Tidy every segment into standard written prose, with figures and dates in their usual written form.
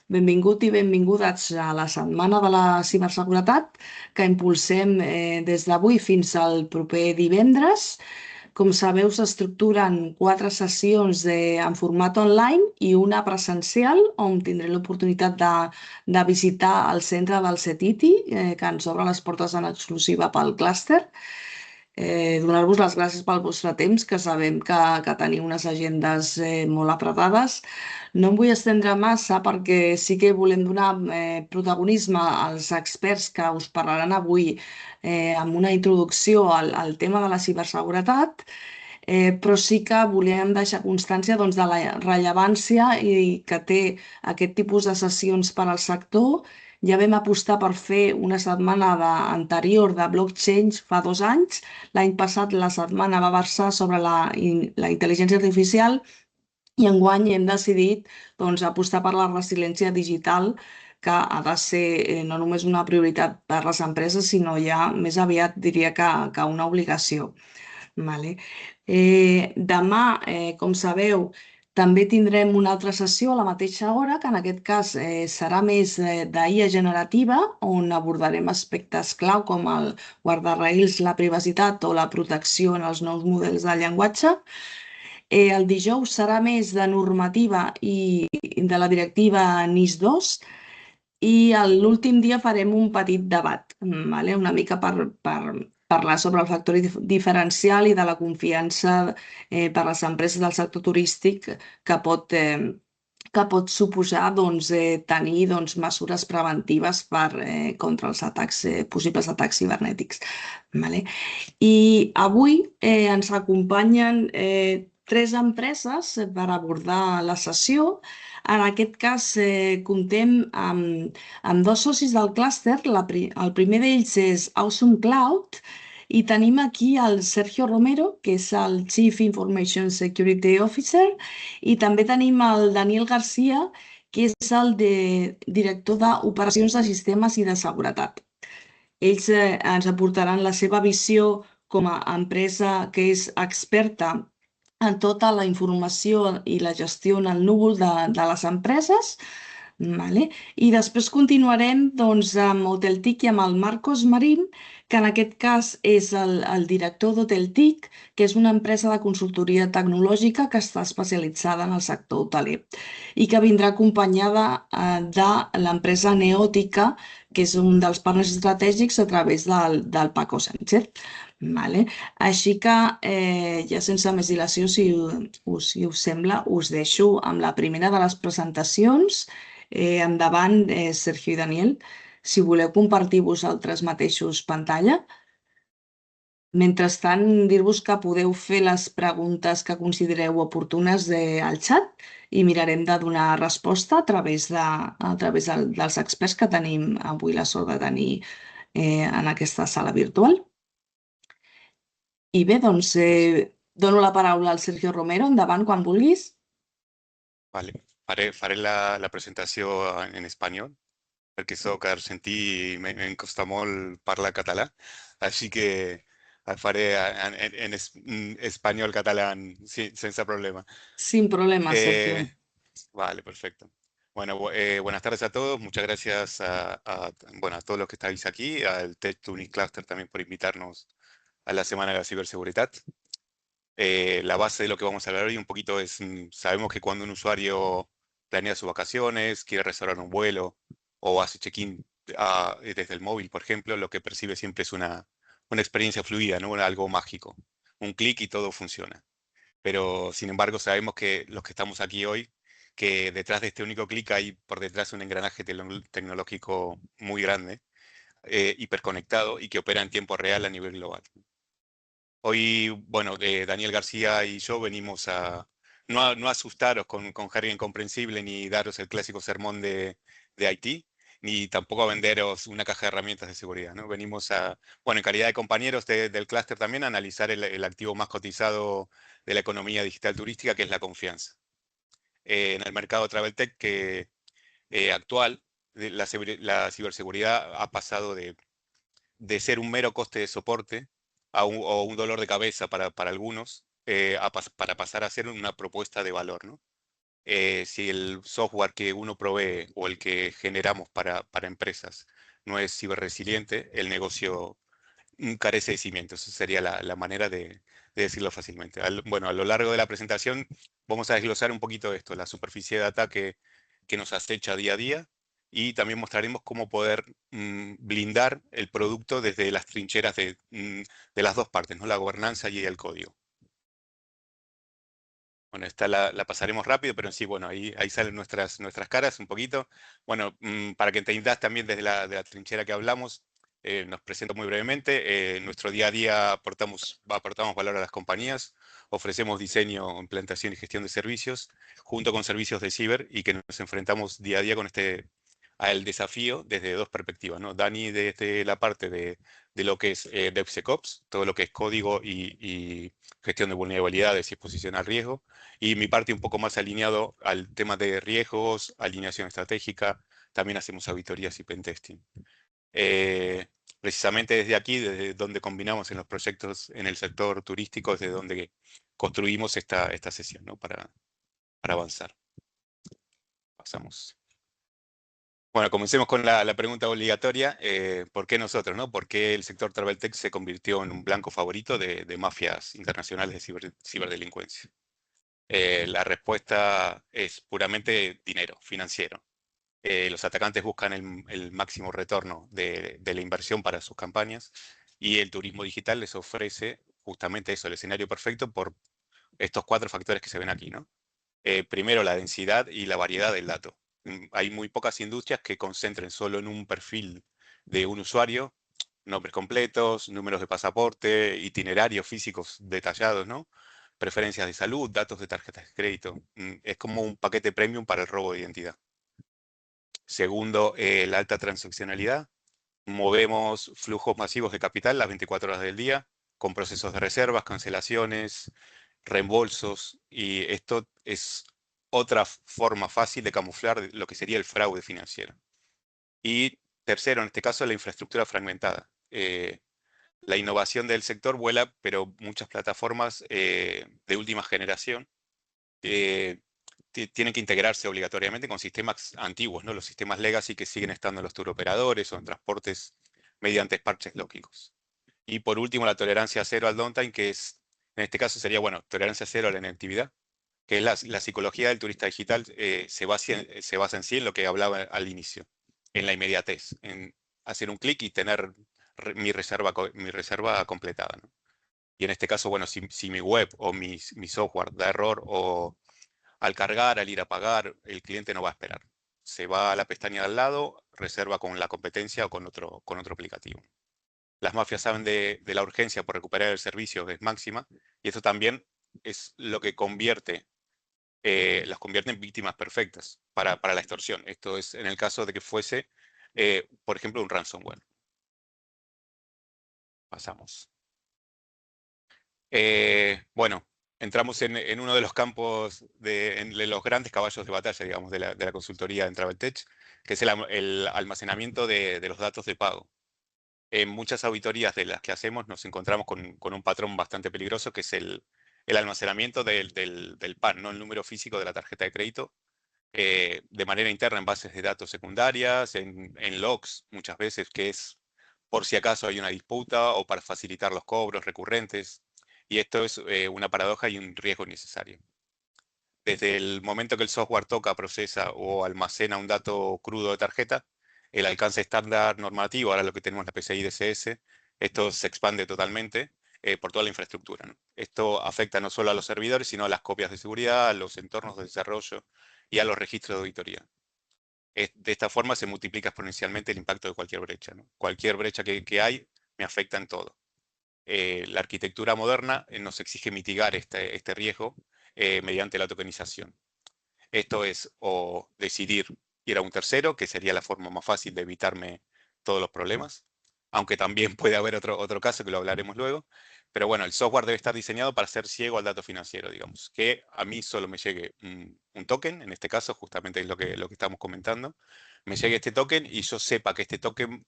Benvingut i benvingudes a la Setmana de la Ciberseguretat que impulsem des d'avui fins al proper divendres. Com sabeu, s'estructuren 4 sessions en format online i una presencial, on tindré l'oportunitat de visitar el centre del CETITI, que ens obre les portes en exclusiva pel clúster. Donar-vos les gràcies pel vostre temps, que sabem que teniu unes agendes molt apretades. No em vull estendre massa perquè sí que volem donar protagonisme als experts que us parlaran avui amb una introducció al tema de la ciberseguretat, però sí que volíem deixar constància doncs, de la rellevància i que té aquest tipus de sessions per al sector. Ja vam apostar per fer una setmana anterior de blockchain fa 2 anys. L'any passat la setmana va versar sobre la intel·ligència artificial i enguany hem decidit doncs, apostar per la resiliència digital, que ha de ser no només una prioritat per les empreses, sinó ja més aviat diria que una obligació. Vale. Demà, com sabeu, també tindrem una altra sessió a la mateixa hora, que en aquest cas serà més d'IA generativa, on abordarem aspectes clau com el guardarraïls, la privacitat o la protecció en els nous models de llenguatge. El dijous serà més de normativa i de la directiva NIS 2, i l'últim dia farem un petit debat, vale? Una mica per parlar sobre el factor diferencial i de la confiança per les empreses del sector turístic que pot suposar tenir mesures preventives contra els possibles atacs cibernètics. Vale? I avui ens acompanyen 3 empreses per abordar la sessió. En aquest cas, comptem amb 2 socis del clúster. El primer d'ells és Awesome Cloud, i tenim aquí el Sergio Romero, que és el Chief Information Security Officer, i també tenim el Daniel Garcia, que és el director d'Operacions de Sistemes i de Seguretat. Ells ens aportaran la seva visió com a empresa que és experta en tota la informació i la gestió en el núvol de les empreses. Vale? I després continuarem amb Hoteltic i amb el Marcos Marín, que en aquest cas és el director d'Hoteltic, que és una empresa de consultoria tecnològica que està especialitzada en el sector hoteler i que vindrà acompanyada de l'empresa Neòtica, que és un dels partners estratègics a través del Paco Sánchez. Vale? Així que, ja sense més dilació, si us sembla, us deixo amb la primera de les presentacions. Endavant, Sergio i Daniel, si voleu compartir vosaltres mateixos pantalla. Mentrestant, dir-vos que podeu fer les preguntes que considereu oportunes al xat i mirarem de donar resposta a través dels experts que tenim avui la sort de tenir en aquesta sala virtual. I bé, dono la paraula al Sergio Romero. Endavant, quan vulguis. Vale, faré la presentació en espanyol, perquè soc argentí i em costa molt parlar català, així que faré en espanyol català sense problema. Sin problema, Sergio. Vale, perfecto. Bueno, buenas tardes a todos. Muchas gracias a todos los que estáis aquí, al Tech Tuning Cluster también por invitarnos a la Semana de la Ciberseguridad. La base de lo que vamos a hablar hoy un poquito es, sabemos que cuando un usuario planea sus vacaciones, quiere reservar un vuelo o hace check-in desde el móvil, por ejemplo, lo que percibe siempre es una experiencia fluida, ¿no? Algo mágico. Un clic y todo funciona. Pero, sin embargo, sabemos que los que estamos aquí hoy, que detrás de este único clic hay por detrás un engranaje tecnológico muy grande, hiperconectado y que opera en tiempo real a nivel global. Hoy, bueno, Daniel García y yo venimos a no asustaros con jerga incomprensible ni daros el clásico sermón de IT, ni tampoco a venderos una caja de herramientas de seguridad, ¿no? Venimos en calidad de compañeros del clúster también, a analizar el activo más cotizado de la economía digital turística, que es la confianza. En el mercado Travel Tech actual, la ciberseguridad ha pasado de ser un mero coste de soporte o un dolor de cabeza para algunos, para pasar a ser una propuesta de valor, ¿no? si el software que uno provee o el que generamos para empresas no es ciberresiliente, el negocio carece de cimientos. Esa sería la manera de decirlo fácilmente. Bueno, a lo largo de la presentación vamos a desglosar un poquito esto, la superficie de ataque que nos acecha día a día, y también mostraremos cómo poder blindar el producto desde las trincheras de las dos partes, ¿no? La gobernanza y el código. Bueno, esta la pasaremos rápido, pero sí, bueno, ahí salen nuestras caras un poquito. Bueno, para que entendas también desde de la trinchera que hablamos, nos presento muy brevemente. En nuestro día a día aportamos valor a las compañías, ofrecemos diseño, implantación y gestión de servicios, junto con servicios de ciber, y que nos enfrentamos día a día con al desafío desde dos perspectivas, ¿no? Dani desde la parte de lo que es DevSecOps, todo lo que es código y gestión de vulnerabilidades y exposición al riesgo, y mi parte un poco más alineado al tema de riesgos, alineación estratégica, también hacemos auditorías y pentesting. Precisamente desde aquí, desde donde combinamos en los proyectos en el sector turístico, es de donde construimos esta sesión, ¿no? Para avanzar. Pasamos. Bueno, comencemos con la pregunta obligatoria. ¿Por qué nosotros, no? ¿Por qué el sector Travel Tech se convirtió en un blanco favorito de mafias internacionales de ciberdelincuencia? La respuesta es puramente dinero, financiero. Los atacantes buscan el máximo retorno de la inversión para sus campañas, y el turismo digital les ofrece justamente eso, el escenario perfecto por estos cuatro factores que se ven aquí, ¿no? Primero, la densidad y la variedad del dato. Hay muy pocas industrias que concentren solo en un perfil de un usuario, nombres completos, números de pasaporte, itinerarios físicos detallados, ¿no? Preferencias de salud, datos de tarjetas de crédito. Es como un paquete premium para el robo de identidad. Segundo, la alta transaccionalidad. Movemos flujos masivos de capital las 24 horas del día, con procesos de reservas, cancelaciones, reembolsos, y esto es otra forma fácil de camuflar lo que sería el fraude financiero. Y tercero, en este caso, la infraestructura fragmentada. La innovación del sector vuela, pero muchas plataformas de última generación eh, tienen que integrarse obligatoriamente con sistemas antiguos, ¿no? Los sistemas legacy que siguen estando en los tour operadores o en transportes mediante parches lógicos. Y por último, la tolerancia cero al downtime, que en este caso sería, bueno, tolerancia cero a la inactividad, que es la psicología del turista digital, se basa en sí en lo que hablaba al inicio, en la inmediatez, en hacer un clic y tener mi reserva completada, ¿no? Y en este caso, bueno, si mi web o mi software da error, o al cargar, al ir a pagar, el cliente no va a esperar. Se va a la pestaña de al lado, reserva con la competencia o con otro aplicativo. Las mafias saben de la urgencia por recuperar el servicio, que es máxima, y eso también es lo que las convierte en víctimas perfectas para la extorsión. Esto es en el caso de que fuese, por ejemplo, un ransomware. Pasamos. Bueno, entramos en uno de los campos de los grandes caballos de batalla, digamos, de la consultoría en TravelTech, que es el almacenamiento de los datos de pago. En muchas auditorías de las que hacemos nos encontramos con un patrón bastante peligroso, que es el almacenamiento del PAN, ¿no? El número físico de la tarjeta de crédito, de manera interna en bases de datos secundarias, en logs muchas veces, que es por si acaso hay una disputa o para facilitar los cobros recurrentes. Y esto es una paradoja y un riesgo innecesario. Desde el momento que el software toca, procesa o almacena un dato crudo de tarjeta, el alcance estándar normativo, ahora lo que tenemos la PCI DSS, esto se expande totalmente por toda la infraestructura, ¿no? Esto afecta no solo a los servidores, sino a las copias de seguridad, a los entornos de desarrollo y a los registros de auditoría. De esta forma se multiplica exponencialmente el impacto de cualquier brecha, ¿no? Cualquier brecha que hay me afecta en todo. La arquitectura moderna nos exige mitigar este riesgo mediante la tokenización. Esto es o decidir ir a un tercero, que sería la forma más fácil de evitarme todos los problemas, aunque también puede haber otro caso que lo hablaremos luego. Pero bueno, el software debe estar diseñado para ser ciego al dato financiero, digamos, que a mí solo me llegue un token, en este caso justamente es lo que estamos comentando, me llegue este token y yo sepa que este token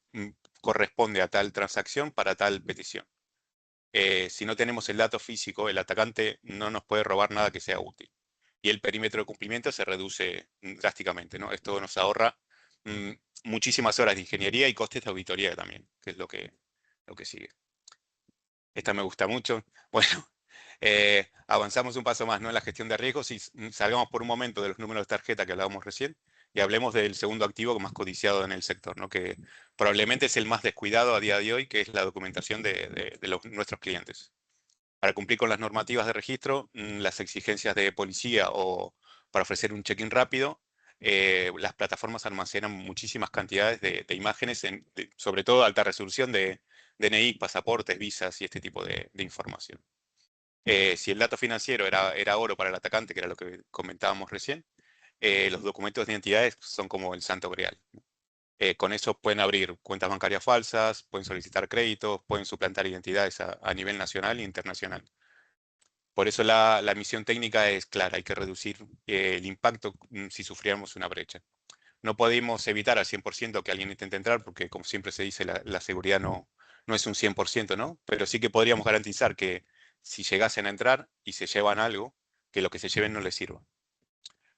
corresponde a tal transacción para tal petición. Si no tenemos el dato físico, el atacante no nos puede robar nada que sea útil. y el perímetro de cumplimiento se reduce drásticamente, ¿no? Esto nos ahorra mm, muchísimas horas de ingeniería y costes de auditoría también, que es lo que sigue. Esta me gusta mucho. Bueno, avanzamos un paso más, ¿no? En la gestión de riesgos y salgamos por un momento de los números de tarjeta que hablábamos recién y hablemos del segundo activo más codiciado en el sector, ¿no? Que probablemente es el más descuidado a día de hoy, que es la documentación de nuestros clientes. Para cumplir con las normativas de registro, las exigencias de policía o para ofrecer un check-in rápido, las plataformas almacenan muchísimas cantidades de imágenes, sobre todo alta resolución de DNI, pasaportes, visas y este tipo de información. Si el dato financiero era oro para el atacante, que era lo que comentábamos recién, los documentos de identidades son como el santo grial. Con eso pueden abrir cuentas bancarias falsas, pueden solicitar créditos, pueden suplantar identidades a nivel nacional e internacional. Por eso la misión técnica es clara, hay que reducir el impacto si sufriéramos una brecha. No podemos evitar al 100% que alguien intente entrar, porque como siempre se dice, la seguridad no es un 100%, ¿no? Pero sí que podríamos garantizar que si llegasen a entrar y se llevan algo, que lo que se lleven no les sirva.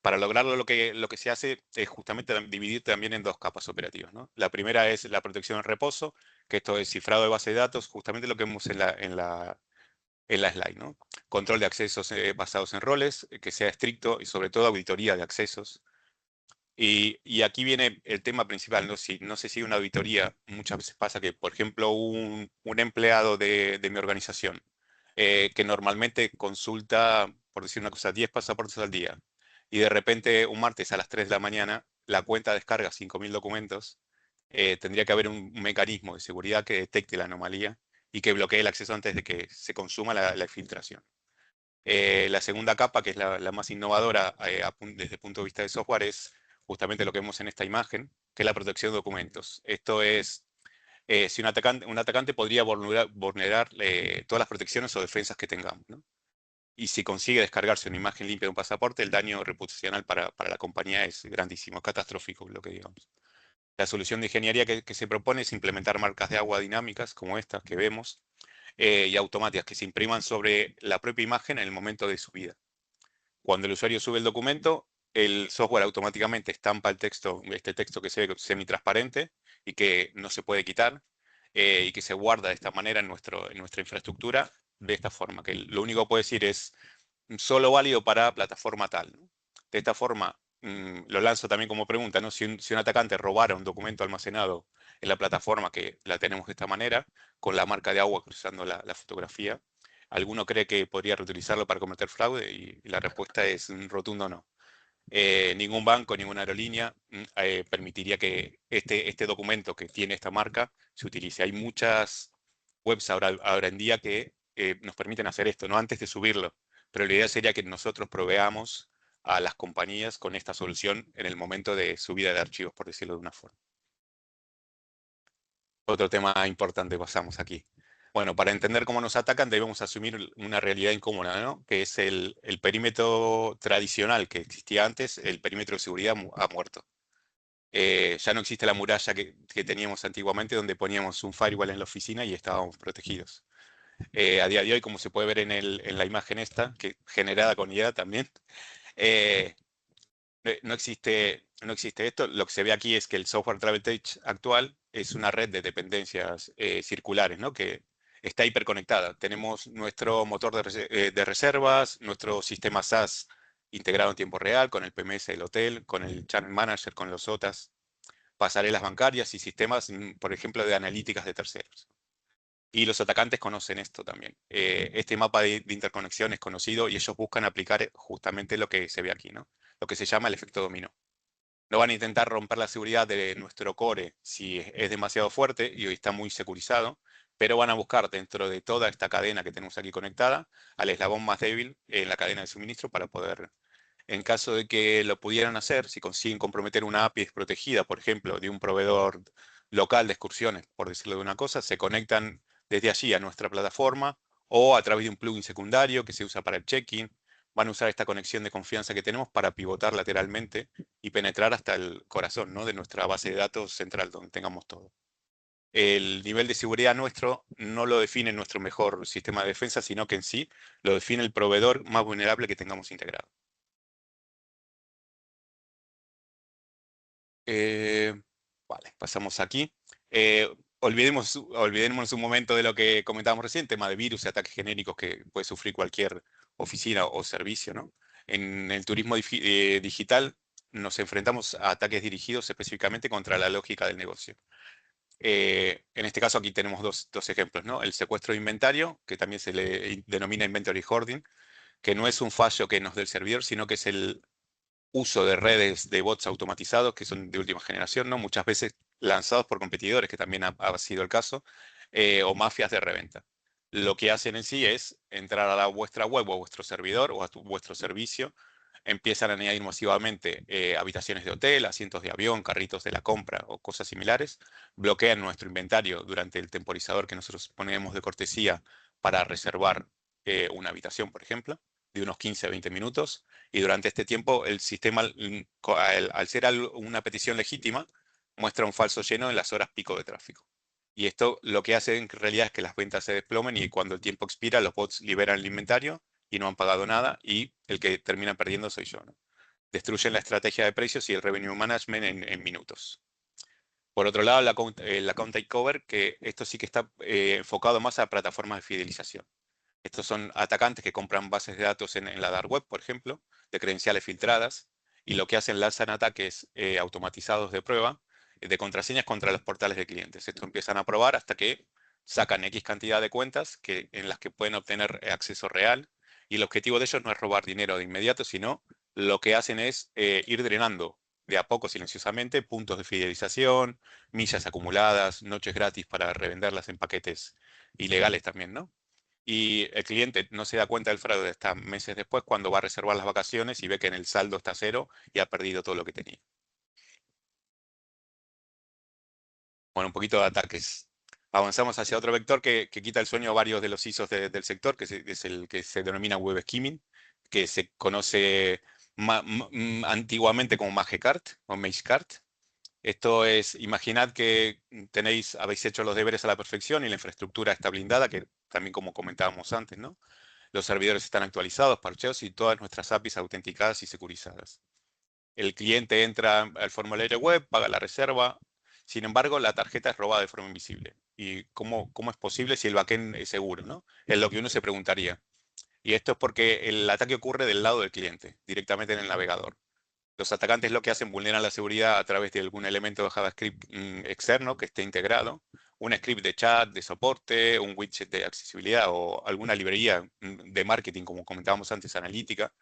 Para lograrlo lo que se hace es justamente dividir también en dos capas operativas, ¿no? La primera es la protección en reposo, que esto es cifrado de base de datos, justamente lo que vemos en la slide, ¿no? Control de accesos basados en roles, que sea estricto y sobre todo auditoría de accesos. Y aquí viene el tema principal, ¿no? Si no se sigue una auditoría, muchas veces pasa que, por ejemplo, un empleado de mi organización, que normalmente consulta, por decir una cosa, 10 pasaportes al día, y de repente un martes a las 3 de la mañana la cuenta descarga 5.000 documentos, tendría que haber un mecanismo de seguridad que detecte la anomalía y que bloquee el acceso antes de que se consuma la filtración. La segunda capa, que es la más innovadora desde el punto de vista de software, es justamente lo que vemos en esta imagen, que es la protección de documentos. Esto es, si un atacante podría vulnerar todas las protecciones o defensas que tengamos, ¿no? Y si consigue descargarse una imagen limpia de un pasaporte, el daño reputacional para la compañía es grandísimo, catastrófico, lo que digamos. La solución de ingeniería que se propone es implementar marcas de agua dinámicas, como estas que vemos, y automáticas que se impriman sobre la propia imagen en el momento de subida. Cuando el usuario sube el documento, el software automáticamente estampa el texto, este texto que se ve semitransparente y que no se puede quitar, y que se guarda de esta manera en nuestra infraestructura, de esta forma, que lo único que puede decir es solo válido para plataforma tal, ¿no? De esta forma, lo lanzo también como pregunta, ¿no? Si un atacante robara un documento almacenado en la plataforma, que la tenemos de esta manera, con la marca de agua cruzando la fotografía, ¿alguno cree que podría reutilizarlo para cometer fraude? Y la respuesta es un rotundo no. Ningún banco, ninguna aerolínea permitiría que este documento que tiene esta marca se utilice. Hay muchas webs ahora en día que nos permiten hacer esto, no antes de subirlo, pero la idea sería que nosotros proveamos a las compañías con esta solución en el momento de subida de archivos, por decirlo de una forma. Otro tema importante pasamos aquí. Bueno, para entender cómo nos atacan debemos asumir una realidad incómoda, ¿no? Que es el perímetro tradicional que existía antes, el perímetro de seguridad ha muerto. Ya no existe la muralla que teníamos antiguamente donde poníamos un firewall en la oficina y estábamos protegidos. A día de hoy, como se puede ver en la imagen esta, que generada con IA también, eh, no existe esto. Lo que se ve aquí es que el software Travel Tech actual es una red de dependencias circulares, ¿no? Que está hiperconectada. Tenemos nuestro motor de reservas, nuestro sistema SaaS integrado en tiempo real, con el PMS del hotel, con el Channel Manager, con los OTAs, pasarelas bancarias y sistemas, por ejemplo, de analíticas de terceros. Y los atacantes conocen esto también. Este mapa de interconexión es conocido y ellos buscan aplicar justamente lo que se ve aquí, ¿no? Lo que se llama el efecto dominó. No van a intentar romper la seguridad de nuestro core si es demasiado fuerte y hoy está muy securizado, pero van a buscar dentro de toda esta cadena que tenemos aquí conectada al eslabón más débil en la cadena de suministro para poder, en caso de que lo pudieran hacer, si consiguen comprometer una API desprotegida, por ejemplo, de un proveedor local de excursiones, por decirlo de una cosa, se conectan desde allí a nuestra plataforma o a través de un plugin secundario que se usa para el check-in. Van a usar esta conexión de confianza que tenemos para pivotar lateralmente y penetrar hasta el corazón, ¿no? De nuestra base de datos central, donde tengamos todo. El nivel de seguridad nuestro no lo define nuestro mejor sistema de defensa, sino que en sí lo define el proveedor más vulnerable que tengamos integrado. Vale, pasamos aquí. Olvidémonos un momento de lo que comentábamos recién, tema de virus y ataques genéricos que puede sufrir cualquier oficina o servicio, ¿no? En el turismo digital nos enfrentamos a ataques dirigidos específicamente contra la lógica del negocio. En este caso aquí tenemos dos ejemplos, ¿no? El secuestro de inventario, que también se le denomina inventory hoarding, que no es un fallo que nos dé el servidor, sino que es el uso de redes de bots automatizados que son de última generación, ¿no? Muchas veces lanzados por competidores, que también ha sido el caso, o mafias de reventa. Lo que hacen en sí es entrar a vuestra web o a vuestro servidor o a vuestro servicio, empiezan a añadir masivamente habitaciones de hotel, asientos de avión, carritos de la compra o cosas similares, bloquean nuestro inventario durante el temporizador que nosotros ponemos de cortesía para reservar una habitación, por ejemplo, de unos 15 a 20 minutos, y durante este tiempo el sistema, al ser una petición legítima, muestra un falso lleno en las horas pico de tráfico. Y esto lo que hace en realidad es que las ventas se desplomen y cuando el tiempo expira, los bots liberan el inventario y no han pagado nada y el que termina perdiendo soy yo, ¿no? Destruyen la estrategia de precios y el revenue management en minutos. Por otro lado, el account takeover, que esto sí que está enfocado más a plataformas de fidelización. Estos son atacantes que compran bases de datos en la dark web, por ejemplo, de credenciales filtradas, y lo que hacen, lanzan ataques automatizados de prueba de contraseñas contra los portales de clientes. Esto empiezan a probar hasta que sacan X cantidad de cuentas en las que pueden obtener acceso real, y el objetivo de ellos no es robar dinero de inmediato, sino lo que hacen es ir drenando de a poco silenciosamente puntos de fidelización, millas acumuladas, noches gratis para revenderlas en paquetes ilegales también, ¿no? Y el cliente no se da cuenta del fraude hasta meses después cuando va a reservar las vacaciones y ve que en el saldo está cero y ha perdido todo lo que tenía. Bueno, un poquito de ataques. Avanzamos hacia otro vector que quita el sueño a varios de los ISOs del sector, que es el que se denomina web skimming, que se conoce antiguamente como Magecart o Magecart. Esto es, imaginad que habéis hecho los deberes a la perfección y la infraestructura está blindada, que también como comentábamos antes, ¿no? Los servidores están actualizados, parcheados y todas nuestras APIs autenticadas y securizadas. El cliente entra al formulario web, paga la reserva. Sin embargo, la tarjeta es robada de forma invisible. ¿Y cómo es posible si el backend es seguro, ¿no? Es lo que uno se preguntaría. Y esto es porque el ataque ocurre del lado del cliente, directamente en el navegador. Los atacantes lo que hacen, vulneran la seguridad a través de algún elemento de JavaScript externo que esté integrado, un script de chat, de soporte, un widget de accesibilidad o alguna librería de marketing, como comentábamos antes, analítica.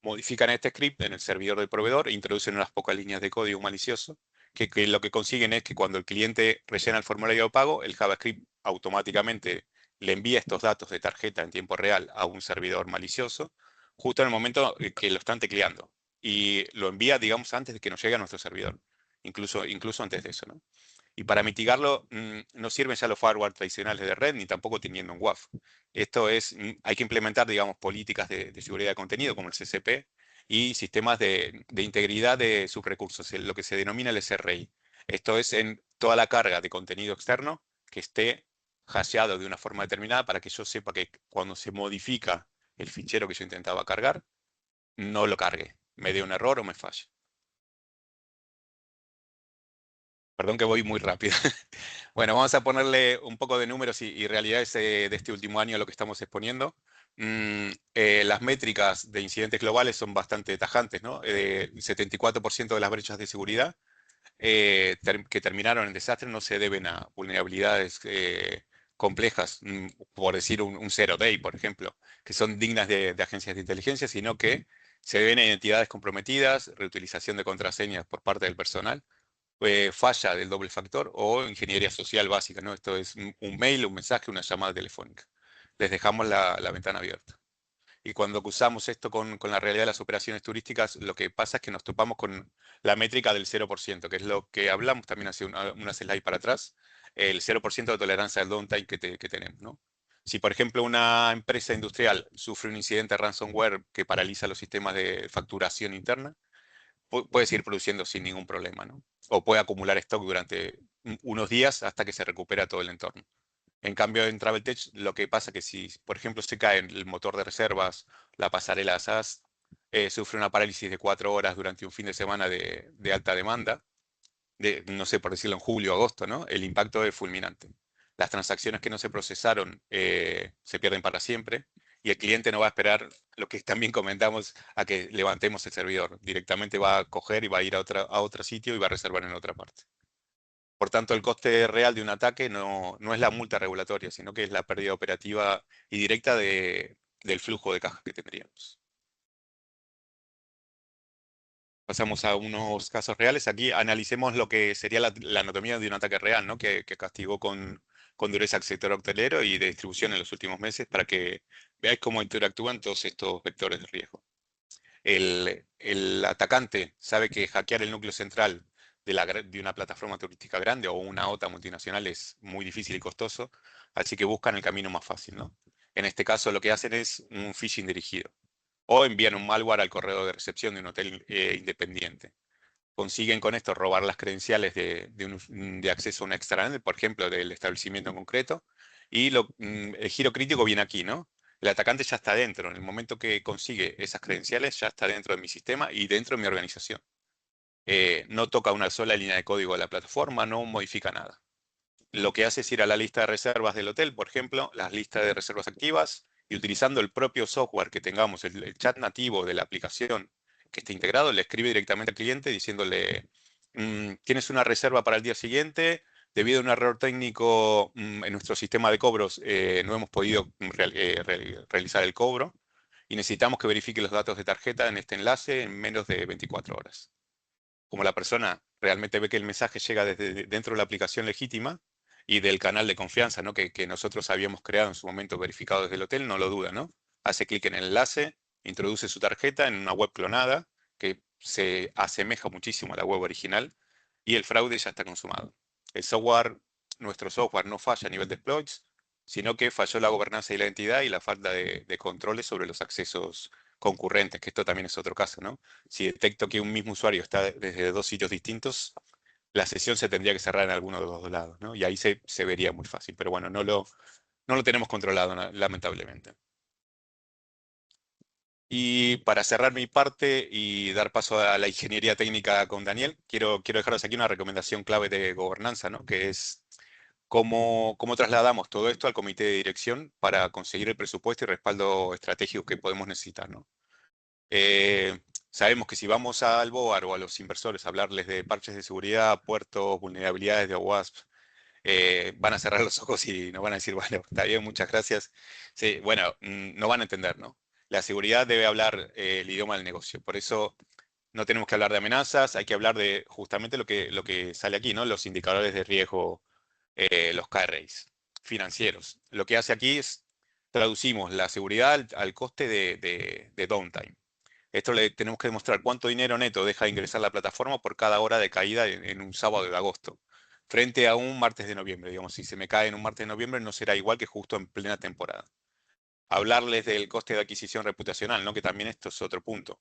Modifican este script en el servidor del proveedor e introducen unas pocas líneas de código malicioso, que lo que consiguen es que cuando el cliente rellena el formulario de pago, el JavaScript automáticamente le envía estos datos de tarjeta en tiempo real a un servidor malicioso, justo en el momento que lo están tecleando. Y lo envía, digamos, antes de que nos llegue a nuestro servidor, incluso antes de eso, ¿no? Y para mitigarlo, no sirven ya los firewall tradicionales de red, ni tampoco teniendo un WAF. Esto es, hay que implementar, digamos, políticas de seguridad de contenido, como el CCP, y sistemas de integridad de sus recursos, lo que se denomina el SRI. Esto es en toda la carga de contenido externo que esté hasheado de una forma determinada para que yo sepa que cuando se modifica el fichero que yo intentaba cargar, no lo cargue, me dé un error o me falle. Perdón que voy muy rápido. Bueno, vamos a ponerle un poco de números y realidades de este último año a lo que estamos exponiendo. Las métricas de incidentes globales son bastante tajantes, ¿no? El 74% de las brechas de seguridad que terminaron en desastre no se deben a vulnerabilidades complejas, por decir un zero day, por ejemplo, que son dignas de agencias de inteligencia, sino que se deben a identidades comprometidas, reutilización de contraseñas por parte del personal, falla del doble factor o ingeniería social básica, ¿no? Esto es un mail, un mensaje, una llamada telefónica. Les dejamos la ventana abierta. Y cuando cruzamos esto con la realidad de las operaciones turísticas, lo que pasa es que nos topamos con la métrica del 0%, que es lo que hablamos también hace unas slides para atrás, el 0% de tolerancia al downtime que tenemos, ¿no? Si, por ejemplo, una empresa industrial sufre un incidente de ransomware que paraliza los sistemas de facturación interna, puede seguir produciendo sin ningún problema, ¿no? O puede acumular stock durante unos días hasta que se recupera todo el entorno. En cambio, en TravelTech lo que pasa es que si, por ejemplo, se cae el motor de reservas, la pasarela SAS, sufre una parálisis de 4 horas durante un fin de semana de alta demanda, no sé, por decirlo en julio o agosto, ¿no? El impacto es fulminante. Las transacciones que no se procesaron se pierden para siempre y el cliente no va a esperar, lo que también comentamos, a que levantemos el servidor. Directamente va a coger y va a ir a otro sitio y va a reservar en otra parte. Por tanto, el coste real de un ataque no es la multa regulatoria, sino que es la pérdida operativa y directa del flujo de caja que tendríamos. Pasamos a unos casos reales. Aquí analicemos lo que sería la anatomía de un ataque real, ¿no? Que castigó con dureza al sector hotelero y de distribución en los últimos meses para que veáis cómo interactúan todos estos vectores de riesgo. El atacante sabe que hackear el núcleo central de una plataforma turística grande o una OTA multinacional es muy difícil y costoso, así que buscan el camino más fácil, ¿no? En este caso lo que hacen es un phishing dirigido o envían un malware al correo de recepción de un hotel independiente. Consiguen con esto robar las credenciales de acceso a un extranet, por ejemplo, del establecimiento en concreto, y el giro crítico viene aquí, ¿no? El atacante ya está dentro. En el momento que consigue esas credenciales, ya está dentro de mi sistema y dentro de mi organización. No toca una sola línea de código de la plataforma, no modifica nada. Lo que hace es ir a la lista de reservas del hotel, por ejemplo, las listas de reservas activas, y utilizando el propio software que tengamos, el chat nativo de la aplicación que esté integrado, le escribe directamente al cliente diciéndole, tienes una reserva para el día siguiente, debido a un error técnico en nuestro sistema de cobros, no hemos podido realizar el cobro y necesitamos que verifique los datos de tarjeta en este enlace en menos de 24 horas. Como la persona realmente ve que el mensaje llega desde dentro de la aplicación legítima y del canal de confianza, ¿no? que nosotros habíamos creado en su momento verificado desde el hotel, no lo duda, ¿no? Hace clic en el enlace, introduce su tarjeta en una web clonada que se asemeja muchísimo a la web original y el fraude ya está consumado. El software, nuestro software no falla a nivel de exploits, sino que falló la gobernanza y la identidad y la falta de controles sobre los accesos concurrentes, que esto también es otro caso, ¿no? Si detecto que un mismo usuario está desde dos sitios distintos, la sesión se tendría que cerrar en alguno de los dos lados, ¿no? Y ahí se vería muy fácil. Pero bueno, no lo tenemos controlado, lamentablemente. Y para cerrar mi parte y dar paso a la ingeniería técnica con Daniel, quiero dejaros aquí una recomendación clave de gobernanza, ¿no? Que es cómo trasladamos todo esto al comité de dirección para conseguir el presupuesto y respaldo estratégico que podemos necesitar, ¿no? Sabemos que si vamos al BOAR o a los inversores a hablarles de parches de seguridad, puertos, vulnerabilidades de OWASP, van a cerrar los ojos y nos van a decir, bueno, está bien, muchas gracias. Sí, bueno, no van a entender, ¿no? La seguridad debe hablar el idioma del negocio. Por eso no tenemos que hablar de amenazas, hay que hablar de justamente lo que sale aquí, ¿no? Los indicadores de riesgo, los KRIs financieros. Lo que hace aquí es traducimos la seguridad al coste de downtime. Esto le tenemos que demostrar cuánto dinero neto deja de ingresar la plataforma por cada hora de caída en un sábado de agosto, frente a un martes de noviembre. Digamos, si se me cae en un martes de noviembre, no será igual que justo en plena temporada. Hablarles del coste de adquisición reputacional, ¿no? Que también esto es otro punto.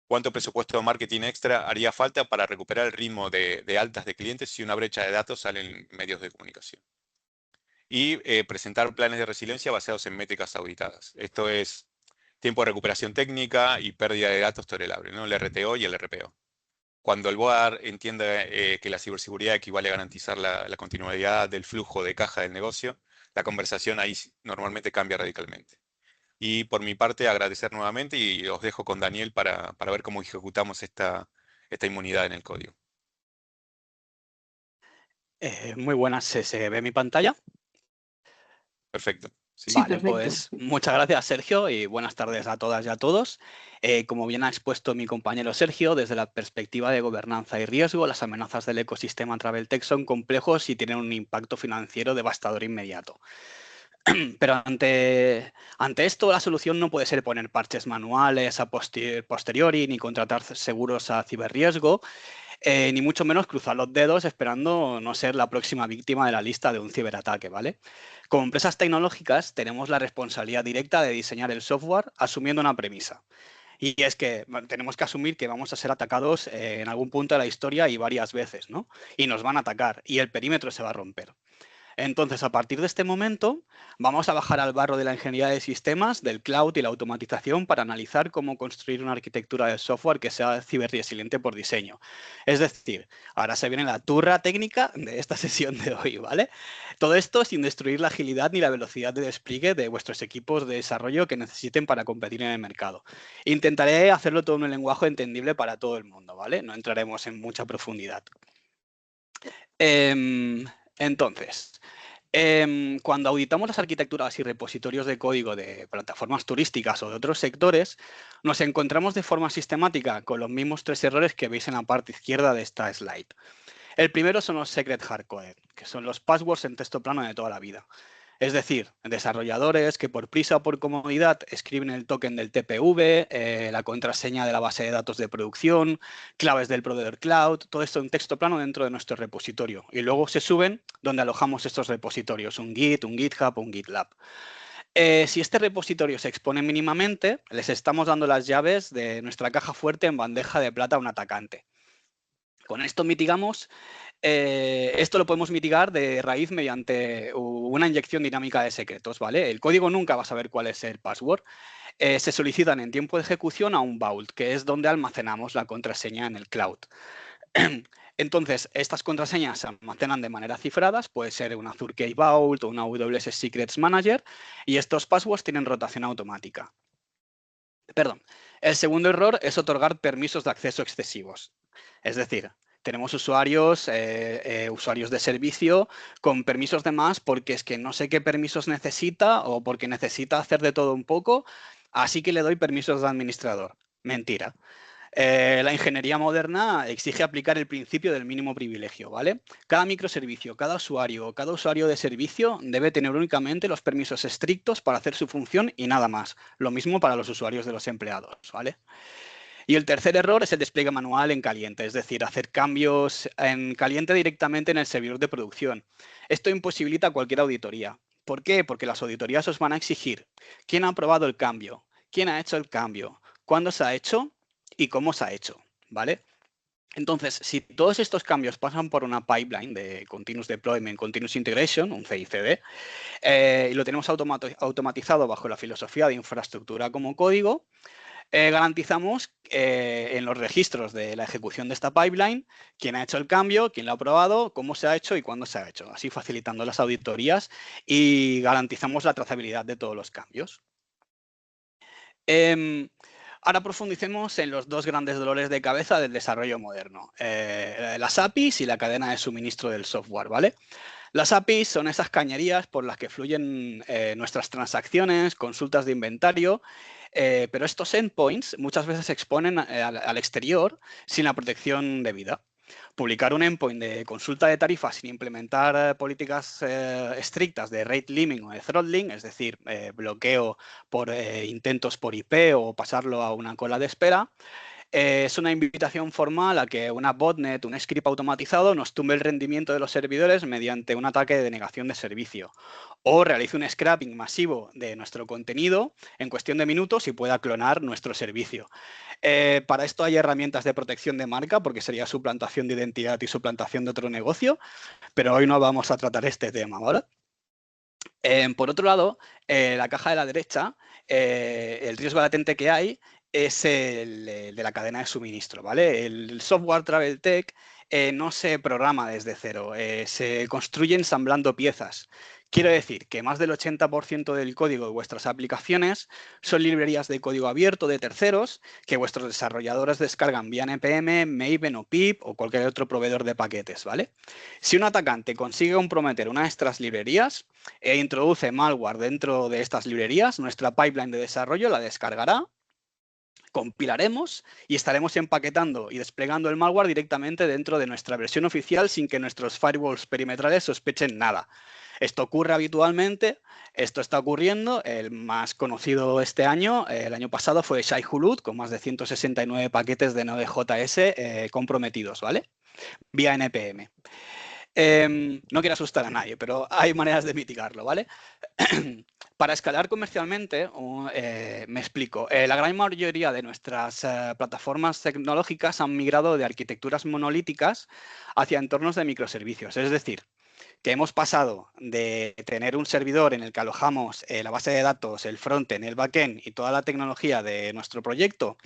¿Cuánto presupuesto de marketing extra haría falta para recuperar el ritmo de altas de clientes si una brecha de datos sale en medios de comunicación? Y presentar planes de resiliencia basados en métricas auditadas. Esto es tiempo de recuperación técnica y pérdida de datos tolerable, ¿no? El RTO y el RPO. Cuando el BOAR entiende que la ciberseguridad equivale a garantizar la continuidad del flujo de caja del negocio, la conversación ahí normalmente cambia radicalmente. Y por mi parte, agradecer nuevamente y os dejo con Daniel para ver cómo ejecutamos esta inmunidad en el código. Muy buenas, ¿se ve mi pantalla? Perfecto. Sí, Vale, perfecto. pues muchas gracias, Sergio, y buenas tardes a todas y a todos. Como bien ha expuesto mi compañero Sergio, desde la perspectiva de gobernanza y riesgo, las amenazas del ecosistema Traveltech son complejos y tienen un impacto financiero devastador inmediato. Pero ante esto, la solución no puede ser poner parches manuales a posteriori ni contratar seguros a ciberriesgo, ni mucho menos cruzar los dedos esperando no ser la próxima víctima de la lista de un ciberataque, ¿vale? Como empresas tecnológicas tenemos la responsabilidad directa de diseñar el software asumiendo una premisa. Y es que tenemos que asumir que vamos a ser atacados en algún punto de la historia y varias veces, ¿no? Y nos van a atacar y el perímetro se va a romper. Entonces, a partir de este momento, vamos a bajar al barro de la ingeniería de sistemas, del cloud y la automatización para analizar cómo construir una arquitectura de software que sea ciberresiliente por diseño. Es decir, ahora se viene la turra técnica de esta sesión de hoy, ¿vale? Todo esto sin destruir la agilidad ni la velocidad de despliegue de vuestros equipos de desarrollo que necesiten para competir en el mercado. Intentaré hacerlo todo en un lenguaje entendible para todo el mundo, ¿vale? No entraremos en mucha profundidad. Entonces, cuando auditamos las arquitecturas y repositorios de código de plataformas turísticas o de otros sectores, nos encontramos de forma sistemática con los mismos 3 errores que veis en la parte izquierda de esta slide. El primero son los secret hardcoded, que son los passwords en texto plano de toda la vida. Es decir, desarrolladores que por prisa o por comodidad escriben el token del TPV, la contraseña de la base de datos de producción, claves del proveedor cloud, todo esto en texto plano dentro de nuestro repositorio. Y luego se suben donde alojamos estos repositorios, un Git, un GitHub o un GitLab. Si este repositorio se expone mínimamente, les estamos dando las llaves de nuestra caja fuerte en bandeja de plata a un atacante. Con esto mitigamos, esto lo podemos mitigar de raíz mediante una inyección dinámica de secretos, ¿vale? El código nunca va a saber cuál es el password. Se solicitan en tiempo de ejecución a un vault, que es donde almacenamos la contraseña en el cloud. Entonces, estas contraseñas se almacenan de manera cifradas, puede ser una Azure Key Vault o una AWS Secrets Manager, y estos passwords tienen rotación automática. Perdón. El segundo error es otorgar permisos de acceso excesivos. Es decir, tenemos usuarios de servicio con permisos de más porque es que no sé qué permisos necesita o porque necesita hacer de todo un poco, así que le doy permisos de administrador. Mentira. La ingeniería moderna exige aplicar el principio del mínimo privilegio, ¿vale? Cada microservicio, cada usuario de servicio debe tener únicamente los permisos estrictos para hacer su función y nada más. Lo mismo para los usuarios de los empleados, ¿vale? Y el tercer error es el despliegue manual en caliente, es decir, hacer cambios en caliente directamente en el servidor de producción. Esto imposibilita cualquier auditoría. ¿Por qué? Porque las auditorías os van a exigir quién ha aprobado el cambio, quién ha hecho el cambio, cuándo se ha hecho y cómo se ha hecho, ¿vale? Entonces, si todos estos cambios pasan por una pipeline de Continuous Deployment, Continuous Integration, un CI/CD, y lo tenemos automatizado bajo la filosofía de infraestructura como código, garantizamos en los registros de la ejecución de esta pipeline quién ha hecho el cambio, quién lo ha aprobado, cómo se ha hecho y cuándo se ha hecho, así facilitando las auditorías y garantizamos la trazabilidad de todos los cambios. Ahora profundicemos en los 2 grandes dolores de cabeza del desarrollo moderno, las APIs y la cadena de suministro del software, ¿vale? Las APIs son esas cañerías por las que fluyen nuestras transacciones, consultas de inventario, pero estos endpoints muchas veces se exponen al exterior sin la protección debida. Publicar un endpoint de consulta de tarifas sin implementar políticas estrictas de rate limiting o de throttling, es decir, bloqueo por intentos por IP o pasarlo a una cola de espera, es una invitación formal a que una botnet, un script automatizado, nos tumbe el rendimiento de los servidores mediante un ataque de denegación de servicio o realice un scrapping masivo de nuestro contenido en cuestión de minutos y pueda clonar nuestro servicio. Para esto hay herramientas de protección de marca porque sería suplantación de identidad y suplantación de otro negocio, pero hoy no vamos a tratar este tema, ¿vale? Por otro lado, la caja de la derecha, el riesgo latente que hay es el de la cadena de suministro, ¿vale? El software Travel Tech no se programa desde cero, se construye ensamblando piezas. Quiero decir que más del 80% del código de vuestras aplicaciones son librerías de código abierto de terceros que vuestros desarrolladores descargan vía NPM, Maven o pip o cualquier otro proveedor de paquetes, ¿vale? Si un atacante consigue comprometer una de estas librerías e introduce malware dentro de estas librerías, nuestra pipeline de desarrollo la descargará, compilaremos y estaremos empaquetando y desplegando el malware directamente dentro de nuestra versión oficial sin que nuestros firewalls perimetrales sospechen nada. Esto ocurre habitualmente, esto está ocurriendo, el más conocido este año, el año pasado fue Shai-Hulud con más de 169 paquetes de Node.js comprometidos, ¿vale? Vía NPM. No quiero asustar a nadie, pero hay maneras de mitigarlo, ¿vale? Para escalar comercialmente, me explico, la gran mayoría de nuestras plataformas tecnológicas han migrado de arquitecturas monolíticas hacia entornos de microservicios. Es decir, que hemos pasado de tener un servidor en el que alojamos la base de datos, el frontend, el backend y toda la tecnología de nuestro proyecto,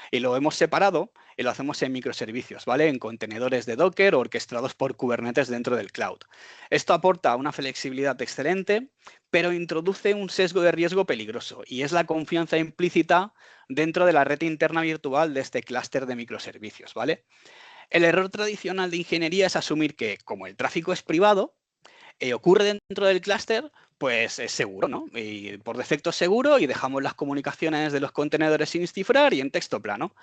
y lo hemos separado y lo hacemos en microservicios, ¿vale? En contenedores de Docker orquestados por Kubernetes dentro del cloud. Esto aporta una flexibilidad excelente, pero introduce un sesgo de riesgo peligroso, y es la confianza implícita dentro de la red interna virtual de este clúster de microservicios, ¿vale? El error tradicional de ingeniería es asumir que, como el tráfico es privado, ocurre dentro del clúster, pues es seguro, ¿no? Y por defecto es seguro y dejamos las comunicaciones de los contenedores sin cifrar y en texto plano.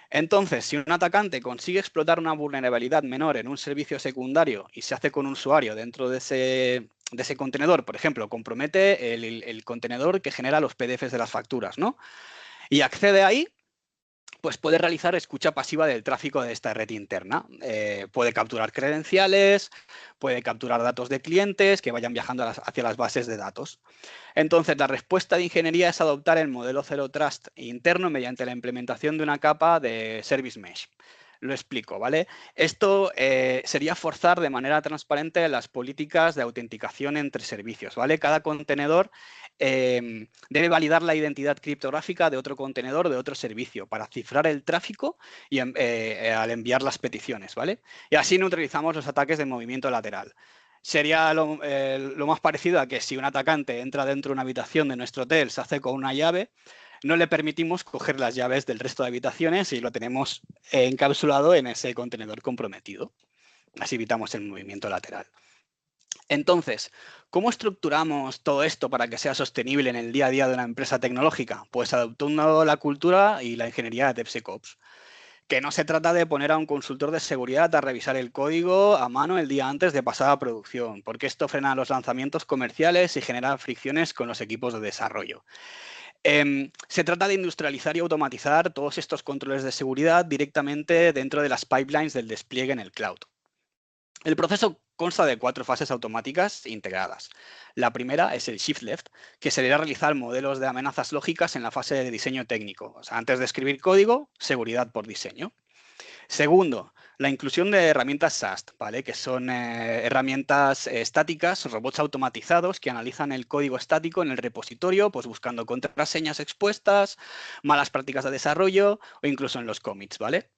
Entonces, si un atacante consigue explotar una vulnerabilidad menor en un servicio secundario y se hace con un usuario dentro de ese contenedor, por ejemplo, compromete el contenedor que genera los PDFs de las facturas, ¿no? Y accede ahí, pues puede realizar escucha pasiva del tráfico de esta red interna. Puede capturar credenciales, puede capturar datos de clientes que vayan viajando hacia las bases de datos. Entonces, la respuesta de ingeniería es adoptar el modelo Zero Trust interno mediante la implementación de una capa de Service Mesh. Lo explico, ¿vale? Esto sería forzar de manera transparente las políticas de autenticación entre servicios, ¿vale? Cada contenedor debe validar la identidad criptográfica de otro contenedor de otro servicio para cifrar el tráfico y al enviar las peticiones, ¿vale? Y así neutralizamos los ataques de movimiento lateral. Sería lo más parecido a que si un atacante entra dentro de una habitación de nuestro hotel, se hace con una llave, no le permitimos coger las llaves del resto de habitaciones y lo tenemos encapsulado en ese contenedor comprometido. Así evitamos el movimiento lateral. Entonces, ¿cómo estructuramos todo esto para que sea sostenible en el día a día de una empresa tecnológica? Pues adoptando la cultura y la ingeniería de DevSecOps. Que no se trata de poner a un consultor de seguridad a revisar el código a mano el día antes de pasar a producción, porque esto frena los lanzamientos comerciales y genera fricciones con los equipos de desarrollo. Se trata de industrializar y automatizar todos estos controles de seguridad directamente dentro de las pipelines del despliegue en el cloud. El proceso consta de 4 fases automáticas integradas. La primera es el Shift Left, que sería realizar modelos de amenazas lógicas en la fase de diseño técnico. O sea, antes de escribir código, seguridad por diseño. Segundo, la inclusión de herramientas SAST, ¿vale? Que son herramientas estáticas, robots automatizados que analizan el código estático en el repositorio, pues buscando contraseñas expuestas, malas prácticas de desarrollo o incluso en los commits, ¿vale?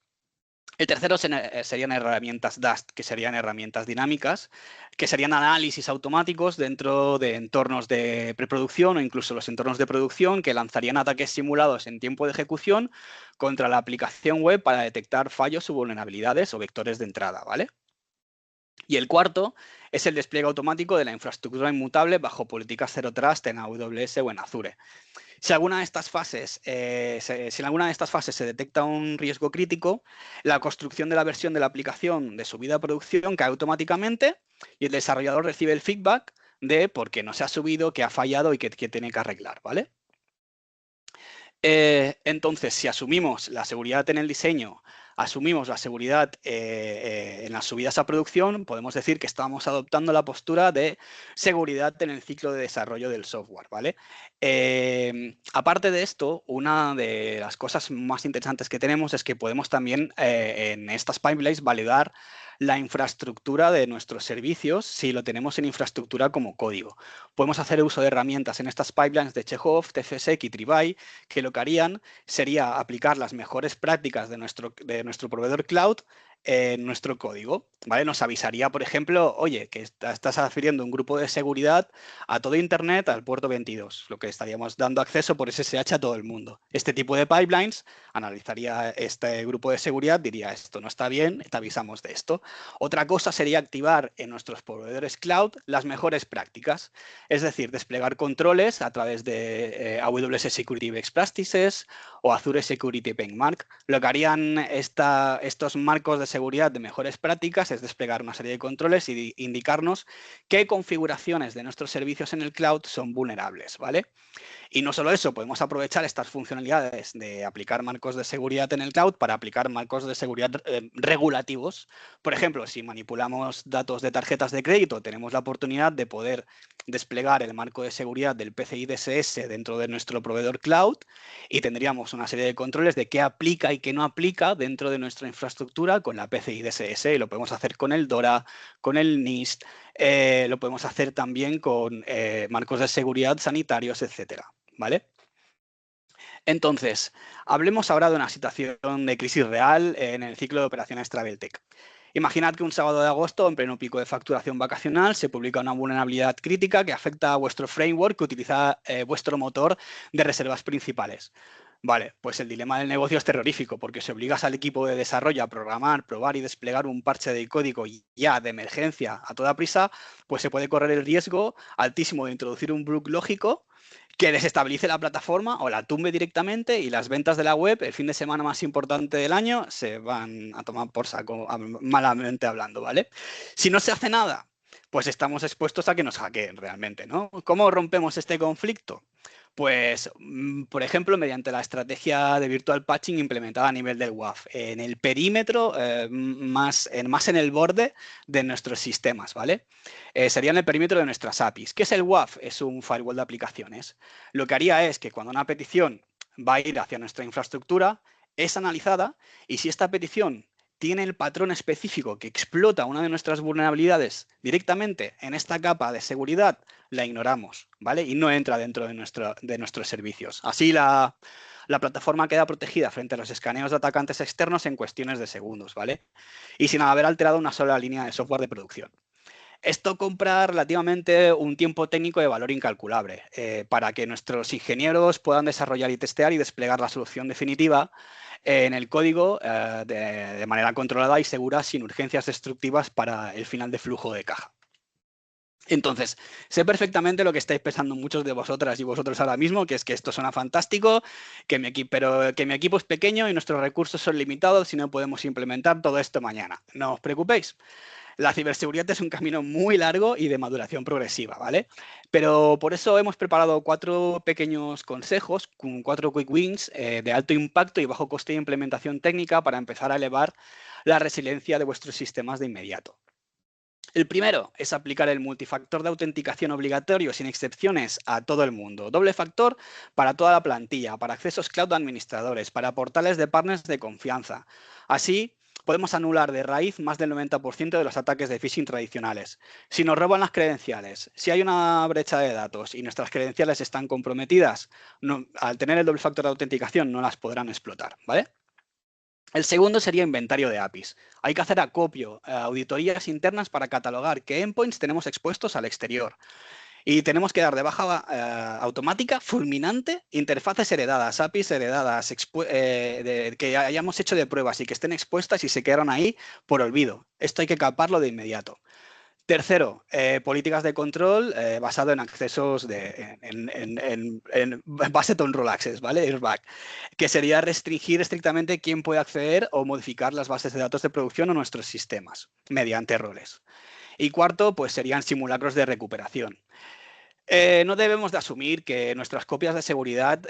El tercero serían herramientas Dust, que serían herramientas dinámicas, que serían análisis automáticos dentro de entornos de preproducción o incluso los entornos de producción que lanzarían ataques simulados en tiempo de ejecución contra la aplicación web para detectar fallos o vulnerabilidades o vectores de entrada, ¿vale? Y el cuarto es el despliegue automático de la infraestructura inmutable bajo políticas Zero Trust en AWS o en Azure. Si en alguna de estas fases se detecta un riesgo crítico, la construcción de la versión de la aplicación de subida a producción cae automáticamente y el desarrollador recibe el feedback de por qué no se ha subido, qué ha fallado y qué tiene que arreglar, ¿vale? Entonces, si asumimos la seguridad en el diseño, asumimos la seguridad en las subidas a producción, podemos decir que estamos adoptando la postura de seguridad en el ciclo de desarrollo del software, ¿vale? Aparte de esto, una de las cosas más interesantes que tenemos es que podemos también en estas pipelines validar la infraestructura de nuestros servicios si lo tenemos en infraestructura como código. Podemos hacer uso de herramientas en estas pipelines de Chekhov, TFSec y Tribuy, que lo que harían sería aplicar las mejores prácticas de nuestro proveedor cloud en nuestro código, ¿vale? Nos avisaría, por ejemplo, oye, que estás afiliando un grupo de seguridad a todo Internet al puerto 22, lo que estaríamos dando acceso por SSH a todo el mundo. Este tipo de pipelines analizaría este grupo de seguridad, diría esto no está bien, te avisamos de esto. Otra cosa sería activar en nuestros proveedores cloud las mejores prácticas, es decir, desplegar controles a través de AWS Security Best Practices o Azure Security Benchmark. Lo que harían estos marcos de seguridad de mejores prácticas es desplegar una serie de controles y indicarnos qué configuraciones de nuestros servicios en el cloud son vulnerables, ¿vale? Y no solo eso, podemos aprovechar estas funcionalidades de aplicar marcos de seguridad en el cloud para aplicar marcos de seguridad regulativos. Por ejemplo, si manipulamos datos de tarjetas de crédito, tenemos la oportunidad de poder desplegar el marco de seguridad del PCI DSS dentro de nuestro proveedor cloud y tendríamos una serie de controles de qué aplica y qué no aplica dentro de nuestra infraestructura con la PCI DSS. Y lo podemos hacer con el DORA, con el NIST, lo podemos hacer también con marcos de seguridad sanitarios, etcétera, ¿vale? Entonces, hablemos ahora de una situación de crisis real en el ciclo de operaciones Traveltech. Imaginad que un sábado de agosto, en pleno pico de facturación vacacional, se publica una vulnerabilidad crítica que afecta a vuestro framework que utiliza vuestro motor de reservas principales. Vale, pues el dilema del negocio es terrorífico porque si obligas al equipo de desarrollo a programar, probar y desplegar un parche de código ya de emergencia a toda prisa, pues se puede correr el riesgo altísimo de introducir un bug lógico que desestabilice la plataforma o la tumbe directamente y las ventas de la web, el fin de semana más importante del año, se van a tomar por saco, malamente hablando, ¿vale? Si no se hace nada, pues estamos expuestos a que nos hackeen realmente, ¿no? ¿Cómo rompemos este conflicto? Pues, por ejemplo, mediante la estrategia de virtual patching implementada a nivel del WAF, en el perímetro, más en el borde de nuestros sistemas, ¿vale? Sería en el perímetro de nuestras APIs. ¿Qué es el WAF? Es un firewall de aplicaciones. Lo que haría es que cuando una petición va a ir hacia nuestra infraestructura, es analizada y si esta petición tiene el patrón específico que explota una de nuestras vulnerabilidades directamente en esta capa de seguridad, la ignoramos, ¿vale? Y no entra dentro de nuestros servicios. Así la plataforma queda protegida frente a los escaneos de atacantes externos en cuestiones de segundos, ¿vale? Y sin haber alterado una sola línea de software de producción. Esto compra relativamente un tiempo técnico de valor incalculable para que nuestros ingenieros puedan desarrollar y testear y desplegar la solución definitiva en el código de manera controlada y segura sin urgencias destructivas para el final de flujo de caja. Entonces, sé perfectamente lo que estáis pensando muchos de vosotras y vosotros ahora mismo, que es que esto suena fantástico, pero que mi equipo es pequeño y nuestros recursos son limitados y no podemos implementar todo esto mañana. No os preocupéis. La ciberseguridad es un camino muy largo y de maduración progresiva, ¿vale? Pero por eso hemos preparado 4 pequeños consejos, con 4 quick wins de alto impacto y bajo coste de implementación técnica para empezar a elevar la resiliencia de vuestros sistemas de inmediato. El primero es aplicar el multifactor de autenticación obligatorio sin excepciones a todo el mundo. Doble factor para toda la plantilla, para accesos cloud administradores, para portales de partners de confianza. Así, podemos anular de raíz más del 90% de los ataques de phishing tradicionales. Si nos roban las credenciales, si hay una brecha de datos y nuestras credenciales están comprometidas, al tener el doble factor de autenticación no las podrán explotar, ¿vale? El segundo sería inventario de APIs. Hay que hacer acopio, auditorías internas para catalogar qué endpoints tenemos expuestos al exterior. Y tenemos que dar de baja automática, fulminante, interfaces heredadas, APIs heredadas, que hayamos hecho de pruebas y que estén expuestas y se quedaron ahí por olvido. Esto hay que caparlo de inmediato. Tercero, políticas de control basado en accesos en Based on Role Access, ¿vale? Airbag, que sería restringir estrictamente quién puede acceder o modificar las bases de datos de producción o nuestros sistemas mediante roles. Y cuarto, pues serían simulacros de recuperación. No debemos de asumir que nuestras copias de seguridad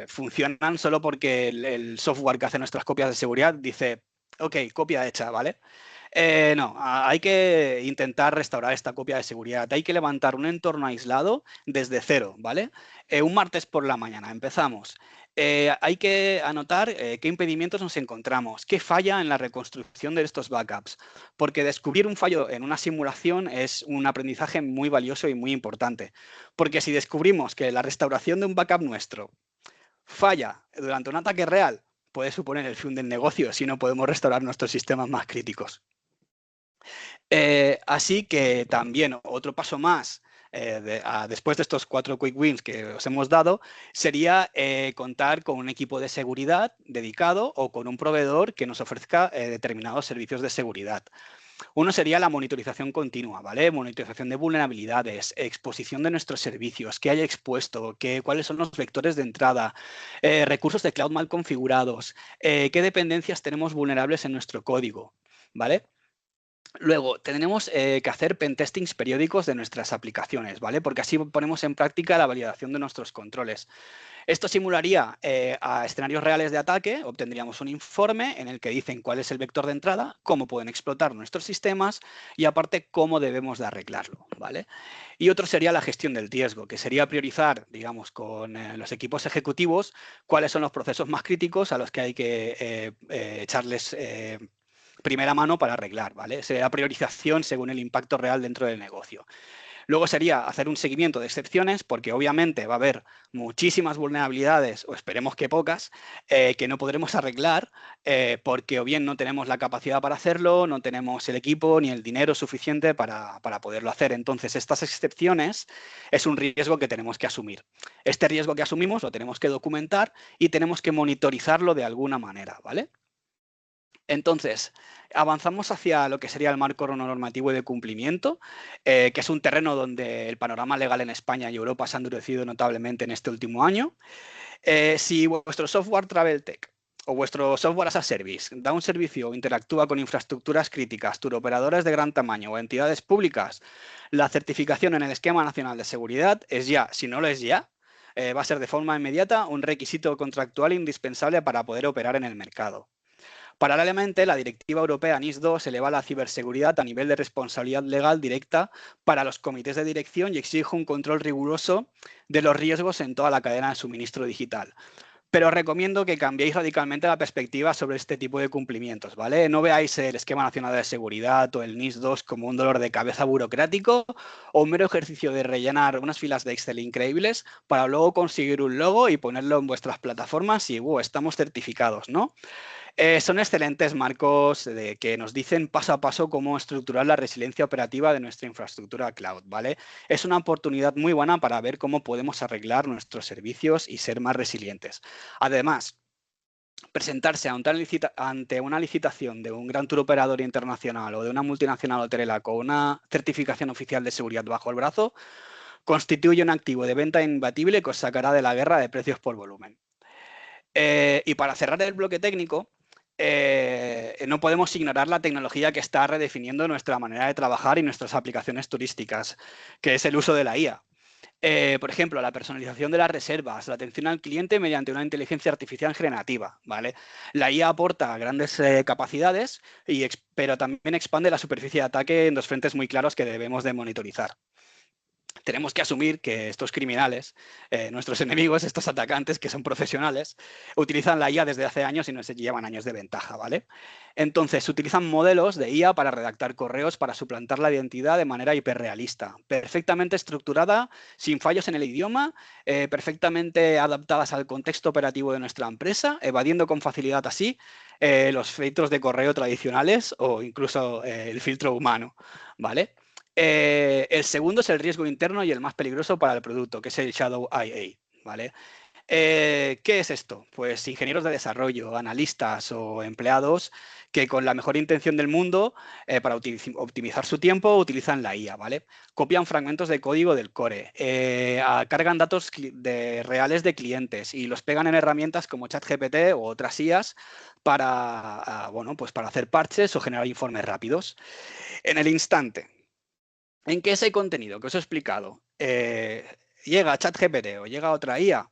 funcionan solo porque el software que hace nuestras copias de seguridad dice, ok, copia hecha, ¿vale? No, hay que intentar restaurar esta copia de seguridad. Hay que levantar un entorno aislado desde cero, ¿vale? Un martes por la mañana, empezamos. Hay que anotar qué impedimentos nos encontramos, qué falla en la reconstrucción de estos backups, porque descubrir un fallo en una simulación es un aprendizaje muy valioso y muy importante, porque si descubrimos que la restauración de un backup nuestro falla durante un ataque real, puede suponer el fin del negocio si no podemos restaurar nuestros sistemas más críticos. Así que también otro paso más después de estos 4 quick wins que os hemos dado sería contar con un equipo de seguridad dedicado o con un proveedor que nos ofrezca determinados servicios de seguridad. Uno sería la monitorización continua, ¿vale? Monitorización de vulnerabilidades, exposición de nuestros servicios, qué hay expuesto, cuáles son los vectores de entrada, recursos de cloud mal configurados, qué dependencias tenemos vulnerables en nuestro código, ¿vale? Luego, tenemos que hacer pentestings periódicos de nuestras aplicaciones, ¿vale? Porque así ponemos en práctica la validación de nuestros controles. Esto simularía a escenarios reales de ataque, obtendríamos un informe en el que dicen cuál es el vector de entrada, cómo pueden explotar nuestros sistemas y aparte cómo debemos de arreglarlo, ¿vale? Y otro sería la gestión del riesgo, que sería priorizar, digamos, con los equipos ejecutivos cuáles son los procesos más críticos a los que hay que echarles primera mano para arreglar, ¿vale? Sería priorización según el impacto real dentro del negocio. Luego sería hacer un seguimiento de excepciones, porque obviamente va a haber muchísimas vulnerabilidades, o esperemos que pocas, que no podremos arreglar, porque o bien no tenemos la capacidad para hacerlo, no tenemos el equipo ni el dinero suficiente para poderlo hacer. Entonces, estas excepciones es un riesgo que tenemos que asumir. Este riesgo que asumimos lo tenemos que documentar y tenemos que monitorizarlo de alguna manera, ¿vale? Entonces, avanzamos hacia lo que sería el marco normativo y de cumplimiento, que es un terreno donde el panorama legal en España y Europa se ha endurecido notablemente en este último año. Si vuestro software TravelTech o vuestro software as a service da un servicio o interactúa con infraestructuras críticas, turoperadores de gran tamaño o entidades públicas, la certificación en el Esquema Nacional de Seguridad es ya, si no lo es ya, va a ser de forma inmediata un requisito contractual indispensable para poder operar en el mercado. Paralelamente, la Directiva Europea NIS2 eleva la ciberseguridad a nivel de responsabilidad legal directa para los comités de dirección y exige un control riguroso de los riesgos en toda la cadena de suministro digital. Pero os recomiendo que cambiéis radicalmente la perspectiva sobre este tipo de cumplimientos, ¿vale? No veáis el Esquema Nacional de Seguridad o el NIS2 como un dolor de cabeza burocrático o un mero ejercicio de rellenar unas filas de Excel increíbles para luego conseguir un logo y ponerlo en vuestras plataformas y estamos certificados, ¿no? Son excelentes marcos que nos dicen paso a paso cómo estructurar la resiliencia operativa de nuestra infraestructura cloud, ¿vale? Es una oportunidad muy buena para ver cómo podemos arreglar nuestros servicios y ser más resilientes. Además, presentarse ante una licitación de un gran tour operador internacional o de una multinacional hotelera con una certificación oficial de seguridad bajo el brazo constituye un activo de venta imbatible que os sacará de la guerra de precios por volumen. Y para cerrar el bloque técnico, no podemos ignorar la tecnología que está redefiniendo nuestra manera de trabajar y nuestras aplicaciones turísticas, que es el uso de la IA. Por ejemplo, la personalización de las reservas, la atención al cliente mediante una inteligencia artificial generativa, ¿vale? La IA aporta grandes capacidades, pero también expande la superficie de ataque en dos frentes muy claros que debemos de monitorizar. Tenemos que asumir que estos criminales, nuestros enemigos, estos atacantes que son profesionales, utilizan la IA desde hace años y nos llevan años de ventaja, ¿vale? Entonces, utilizan modelos de IA para redactar correos para suplantar la identidad de manera hiperrealista, perfectamente estructurada, sin fallos en el idioma, perfectamente adaptadas al contexto operativo de nuestra empresa, evadiendo con facilidad así los filtros de correo tradicionales o incluso el filtro humano, ¿vale? El segundo es el riesgo interno y el más peligroso para el producto, que es el Shadow IA, ¿vale? ¿Qué es esto? Pues ingenieros de desarrollo, analistas o empleados que con la mejor intención del mundo para optimizar su tiempo utilizan la IA, ¿vale? Copian fragmentos de código del core, cargan datos reales de clientes y los pegan en herramientas como ChatGPT o otras IAs para, bueno, pues para hacer parches o generar informes rápidos. En el instante en que ese contenido que os he explicado llega a ChatGPT o llega a otra IA,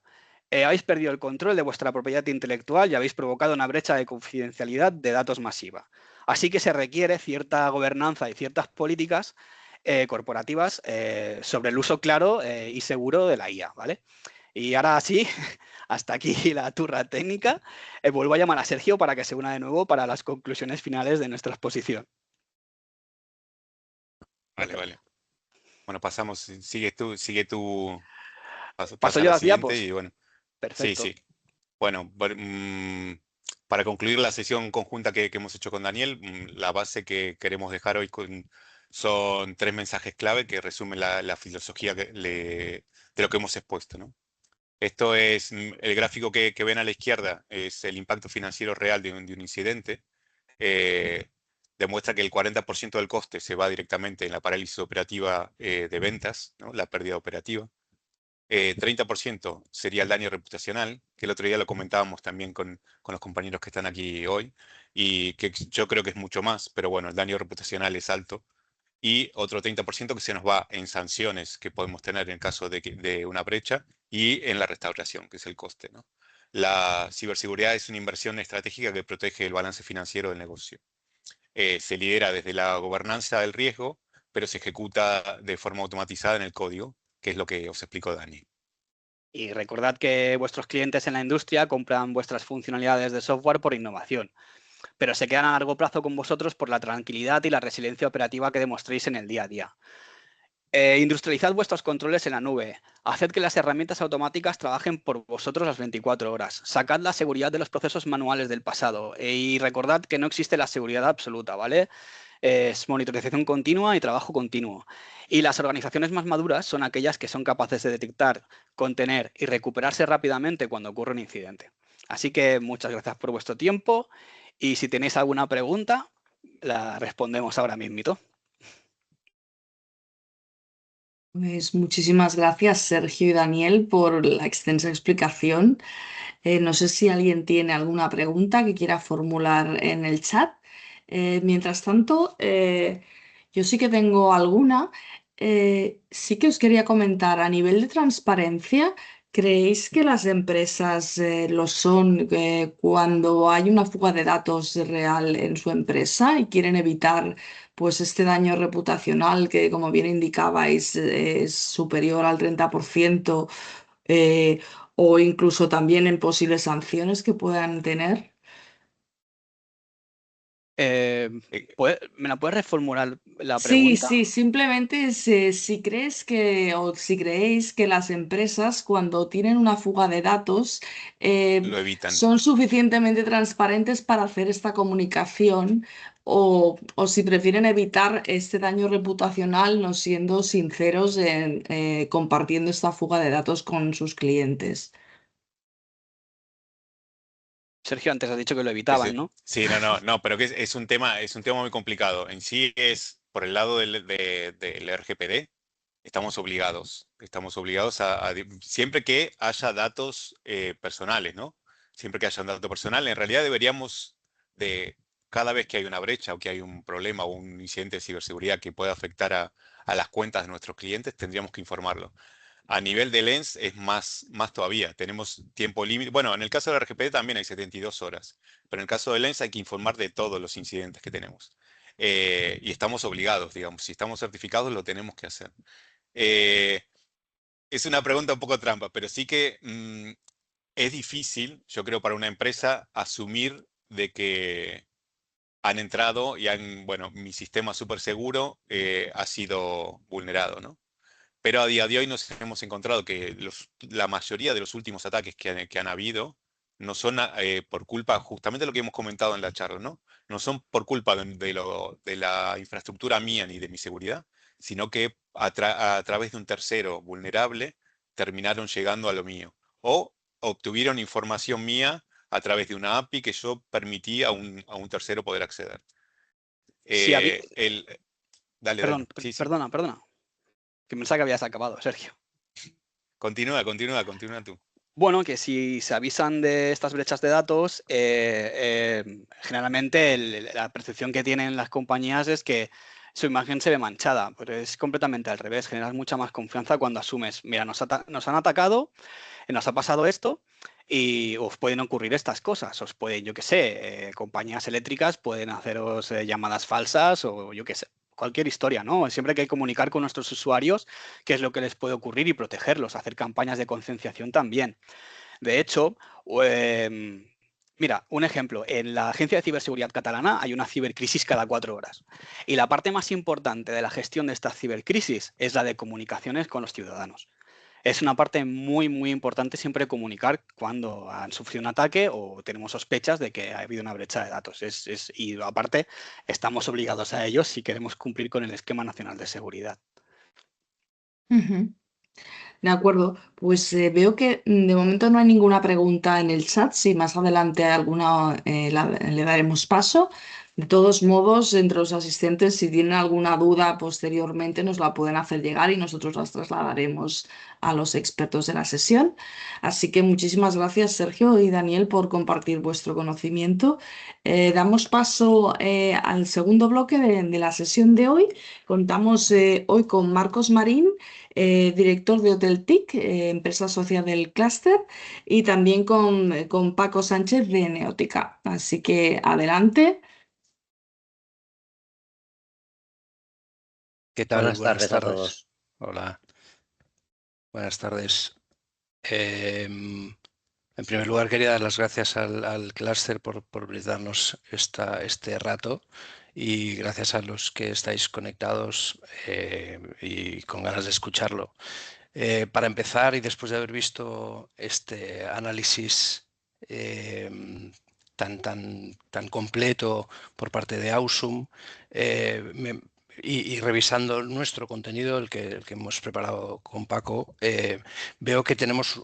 habéis perdido el control de vuestra propiedad intelectual y habéis provocado una brecha de confidencialidad de datos masiva. Así que se requiere cierta gobernanza y ciertas políticas corporativas sobre el uso claro y seguro de la IA, ¿vale? Y ahora sí, hasta aquí la turra técnica. Vuelvo a llamar a Sergio para que se una de nuevo para las conclusiones finales de nuestra exposición. Vale, vale. Bueno, pasamos, sigue tú, ¿Paso pasa a yo la las siguiente diapos? y bueno, sí, Perfecto. sí. Bueno, para concluir la sesión conjunta que hemos hecho con Daniel, la base que queremos dejar hoy son 3 mensajes clave que resumen la filosofía de lo que hemos expuesto, ¿no? Esto es el gráfico que ven a la izquierda, es el impacto financiero real de un incidente. Demuestra que el 40% del coste se va directamente en la parálisis operativa de ventas, ¿no? La pérdida operativa. 30% sería el daño reputacional, que el otro día lo comentábamos también con los compañeros que están aquí hoy, y que yo creo que es mucho más, pero bueno, el daño reputacional es alto. Y otro 30% que se nos va en sanciones que podemos tener en caso de una brecha y en la restauración, que es el coste, ¿no? La ciberseguridad es una inversión estratégica que protege el balance financiero del negocio. Se lidera desde la gobernanza del riesgo, pero se ejecuta de forma automatizada en el código, que es lo que os explicó Dani. Y recordad que vuestros clientes en la industria compran vuestras funcionalidades de software por innovación, pero se quedan a largo plazo con vosotros por la tranquilidad y la resiliencia operativa que demostréis en el día a día. Industrializad vuestros controles en la nube. Haced que las herramientas automáticas trabajen por vosotros las 24 horas. Sacad la seguridad de los procesos manuales del pasado. Y recordad que no existe la seguridad absoluta, ¿vale? Es monitorización continua y trabajo continuo. Y las organizaciones más maduras son aquellas que son capaces de detectar, contener y recuperarse rápidamente cuando ocurre un incidente. Así que muchas gracias por vuestro tiempo y si tenéis alguna pregunta, la respondemos ahora mismito. Pues muchísimas gracias, Sergio y Daniel, por la extensa explicación. No sé si alguien tiene alguna pregunta que quiera formular en el chat. Mientras tanto, yo sí que tengo alguna. Sí que os quería comentar, a nivel de transparencia, ¿creéis que las empresas lo son cuando hay una fuga de datos real en su empresa y quieren evitar pues este daño reputacional que, como bien indicabais, es superior al 30%, eh, o incluso también en posibles sanciones que puedan tener? Eh, Eh, ¿Me la puedes reformular la Sí, pregunta? sí, simplemente si crees que o si creéis que las empresas cuando tienen una fuga de datos lo evitan. son suficientemente transparentes para hacer esta comunicación, o si prefieren evitar este daño reputacional no siendo sinceros en compartiendo esta fuga de datos con sus clientes. Sergio, antes has dicho que lo evitaban, ¿no? Sí, no, pero que es un tema muy complicado. En sí es por el lado del RGPD, estamos obligados siempre que haya datos personales, ¿no? Siempre que haya un dato personal, en realidad deberíamos cada vez que hay una brecha o que hay un problema o un incidente de ciberseguridad que pueda afectar a las cuentas de nuestros clientes, tendríamos que informarlo. A nivel de Lens es más todavía. Tenemos tiempo límite. Bueno, en el caso del RGPD también hay 72 horas, pero en el caso de Lens hay que informar de todos los incidentes que tenemos. Y estamos obligados, digamos. Si estamos certificados, lo tenemos que hacer. Eh, es una pregunta un poco trampa, pero sí que es difícil, yo creo, para una empresa asumir de que han entrado y bueno, mi sistema súper seguro ha sido vulnerado, ¿no? Pero a día de hoy nos hemos encontrado que la mayoría de los últimos ataques que han habido no son por culpa, justamente lo que hemos comentado en la charla, ¿no? No son por culpa de la infraestructura mía ni de mi seguridad, sino que a través de un tercero vulnerable terminaron llegando a lo mío. O obtuvieron información mía a través de una API que yo permití a un tercero poder acceder. Si había... Eh, el, dale, Perdón, dale. Sí, sí. perdona. Que pensaba que habías acabado, Sergio. Continúa tú. Bueno, que si se avisan de estas brechas de datos, generalmente la percepción que tienen las compañías es que su imagen se ve manchada, pero es completamente al revés. Generas mucha más confianza cuando asumes, mira, nos han atacado, nos ha pasado esto y os pueden ocurrir estas cosas. Os pueden, yo qué sé, compañías eléctricas pueden haceros llamadas falsas o yo qué sé, cualquier historia, ¿no? Siempre hay que comunicar con nuestros usuarios qué es lo que les puede ocurrir y protegerlos, hacer campañas de concienciación también. De hecho, mira, un ejemplo, en la Agencia de Ciberseguridad Catalana hay una cibercrisis cada 4 horas. Y la parte más importante de la gestión de esta cibercrisis es la de comunicaciones con los ciudadanos. Es una parte muy, muy importante siempre comunicar cuando han sufrido un ataque o tenemos sospechas de que ha habido una brecha de datos. Y aparte, estamos obligados a ello si queremos cumplir con el Esquema Nacional de Seguridad. Ujú. De acuerdo, pues veo que de momento no hay ninguna pregunta en el chat. Si más adelante hay alguna, le daremos paso. De todos modos, entre los asistentes, si tienen alguna duda posteriormente, nos la pueden hacer llegar y nosotros las trasladaremos a los expertos de la sesión. Así que muchísimas gracias, Sergio y Daniel, por compartir vuestro conocimiento. Damos paso al segundo bloque de la sesión de hoy. Contamos hoy con Marcos Marín, director de Hotel TIC, empresa socia del clúster, y también con Paco Sánchez de Neótica. Así que adelante. ¿Qué tal? Buenas Buenas tardes a tardes. todos. Hola. Buenas tardes. En primer lugar, quería dar las gracias al clúster por brindarnos este rato y gracias a los que estáis conectados y con ganas de escucharlo. Para empezar, y después de haber visto este análisis tan completo por parte de Ausum, y revisando nuestro contenido, el que hemos preparado con Paco, veo que tenemos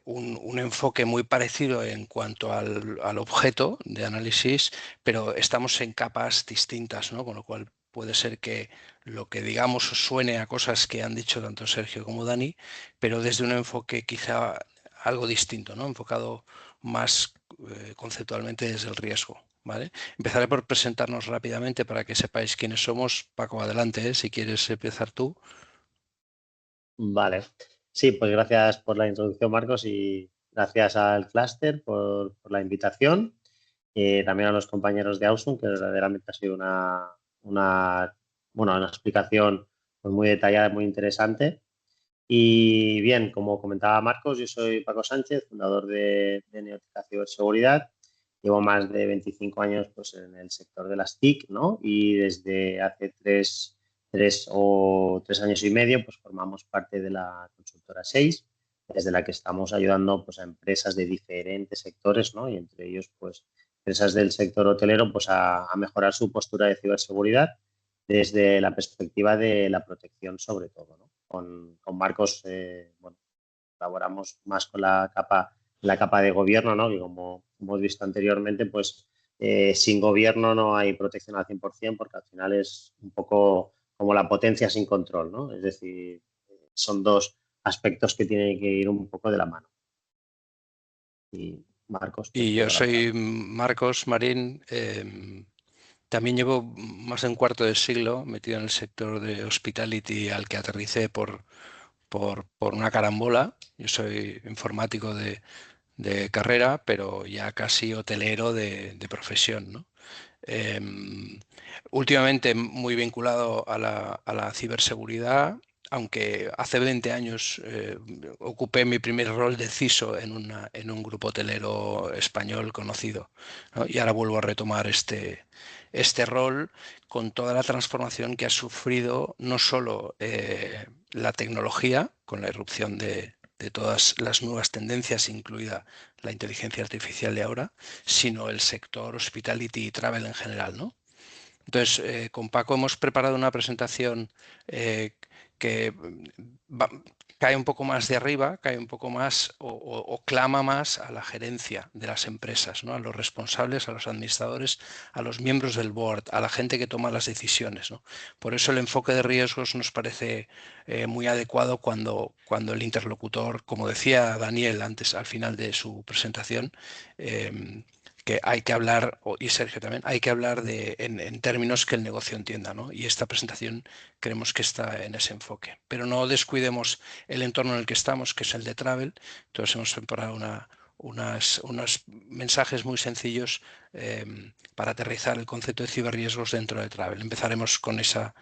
un enfoque muy parecido en cuanto al objeto de análisis, pero estamos en capas distintas, ¿no? Con lo cual puede ser que lo que digamos os suene a cosas que han dicho tanto Sergio como Dani, pero desde un enfoque quizá algo distinto, ¿no? Enfocado más conceptualmente desde el riesgo. ¿Vale? Empezaré por presentarnos rápidamente para que sepáis quiénes somos. Paco, adelante, si quieres empezar tú. Vale. Sí, pues gracias por la introducción, Marcos, y gracias al clúster por la invitación. También a los compañeros de Ausum, que verdaderamente ha sido una explicación pues, muy detallada, muy interesante. Y bien, como comentaba Marcos, yo soy Paco Sánchez, fundador de Neótica Ciberseguridad. Llevo más de 25 años pues, en el sector de las TIC, ¿no? Y desde hace tres años y medio pues, formamos parte de la consultora 6, desde la que estamos ayudando pues, a empresas de diferentes sectores, ¿no? Y entre ellos pues, empresas del sector hotelero pues, a mejorar su postura de ciberseguridad desde la perspectiva de la protección sobre todo, ¿no? Con Marcos, colaboramos más con la capa de gobierno, ¿no? Que como hemos visto anteriormente, pues sin gobierno no hay protección al 100% porque al final es un poco como la potencia sin control, ¿no? Es decir, son dos aspectos que tienen que ir un poco de la mano. Y Marcos, pues, Y yo soy Marcos Marín. También llevo más de un cuarto de siglo metido en el sector de hospitality al que aterricé por una carambola. Yo soy informático de carrera, pero ya casi hotelero de profesión, ¿no? Últimamente muy vinculado a la ciberseguridad, aunque hace 20 años ocupé mi primer rol de CISO en un grupo hotelero español conocido, ¿no? Y ahora vuelvo a retomar este rol con toda la transformación que ha sufrido no solo la tecnología, con la irrupción de todas las nuevas tendencias, incluida la inteligencia artificial de ahora, sino el sector hospitality y travel en general, ¿no? Entonces, con Paco hemos preparado una presentación que cae un poco más de arriba, cae un poco más o clama más a la gerencia de las empresas, ¿no? A los responsables, a los administradores, a los miembros del board, a la gente que toma las decisiones, ¿no? Por eso el enfoque de riesgos nos parece muy adecuado cuando el interlocutor, como decía Daniel antes al final de su presentación, que hay que hablar, y Sergio también, hay que hablar en términos que el negocio entienda, ¿no? Y esta presentación creemos que está en ese enfoque. Pero no descuidemos el entorno en el que estamos, que es el de travel. Entonces hemos preparado unos mensajes muy sencillos para aterrizar el concepto de ciberriesgos dentro de travel. Empezaremos con esa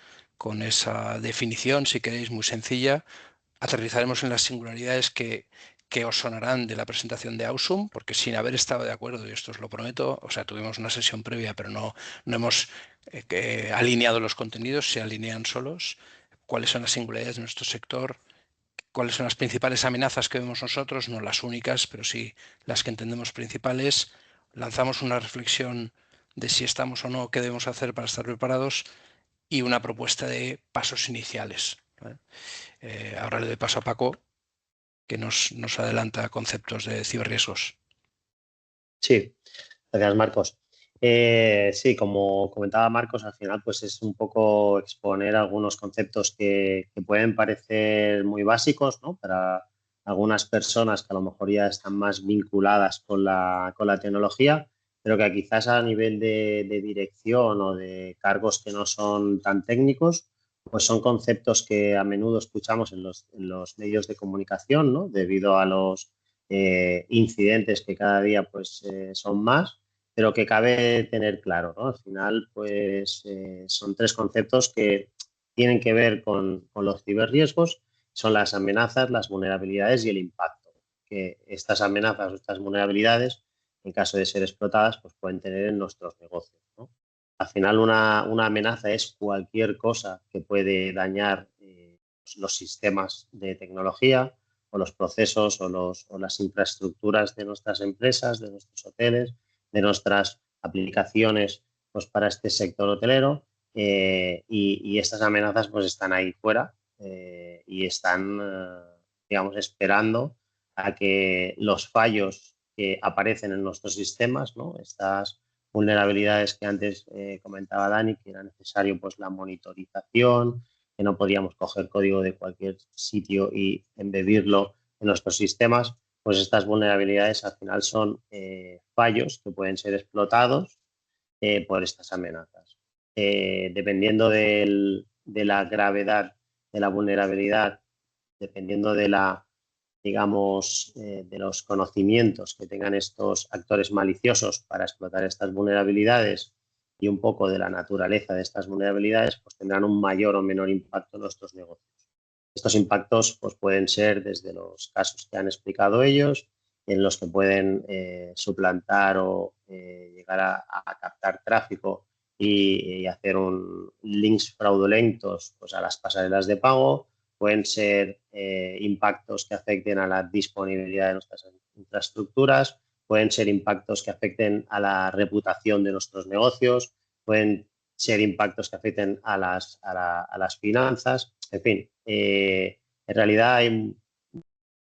definición, si queréis, muy sencilla. Aterrizaremos en las singularidades que os sonarán de la presentación de Ausum, porque sin haber estado de acuerdo, y esto os lo prometo, o sea, tuvimos una sesión previa, pero no hemos alineado los contenidos, se alinean solos. ¿Cuáles son las singularidades de nuestro sector? ¿Cuáles son las principales amenazas que vemos nosotros? No las únicas, pero sí las que entendemos principales. Lanzamos una reflexión de si estamos o no, qué debemos hacer para estar preparados y una propuesta de pasos iniciales, ¿vale? Ahora le doy paso a Paco, que nos adelanta conceptos de ciberriesgos. Sí, gracias, Marcos. Sí, como comentaba Marcos, al final pues es un poco exponer algunos conceptos que pueden parecer muy básicos, ¿no? Para algunas personas que a lo mejor ya están más vinculadas con la tecnología, pero que quizás a nivel de dirección o de cargos que no son tan técnicos, pues son conceptos que a menudo escuchamos en los medios de comunicación, ¿no? Debido a los incidentes que cada día pues son más, pero que cabe tener claro, ¿no? Al final, pues son tres conceptos que tienen que ver con los ciberriesgos, son las amenazas, las vulnerabilidades y el impacto. Que estas amenazas o estas vulnerabilidades, en caso de ser explotadas, pues pueden tener en nuestros negocios, ¿no? Al final, una amenaza es cualquier cosa que puede dañar los sistemas de tecnología o los procesos o las infraestructuras de nuestras empresas, de nuestros hoteles, de nuestras aplicaciones pues, para este sector hotelero y estas amenazas pues están ahí fuera y están, digamos, esperando a que los fallos que aparecen en nuestros sistemas, ¿no? Estas vulnerabilidades que antes comentaba Dani, que era necesario pues la monitorización, que no podíamos coger código de cualquier sitio y embedirlo en nuestros sistemas, pues estas vulnerabilidades al final son fallos que pueden ser explotados por estas amenazas. Dependiendo de la gravedad de la vulnerabilidad, dependiendo de la, digamos, de los conocimientos que tengan estos actores maliciosos para explotar estas vulnerabilidades y un poco de la naturaleza de estas vulnerabilidades, pues tendrán un mayor o menor impacto en nuestros negocios. Estos impactos pues, pueden ser desde los casos que han explicado ellos, en los que pueden suplantar o llegar a captar tráfico y hacer links fraudulentos pues, a las pasarelas de pago. Pueden ser impactos que afecten a la disponibilidad de nuestras infraestructuras, pueden ser impactos que afecten a la reputación de nuestros negocios, pueden ser impactos que afecten a las finanzas, en fin. En realidad hay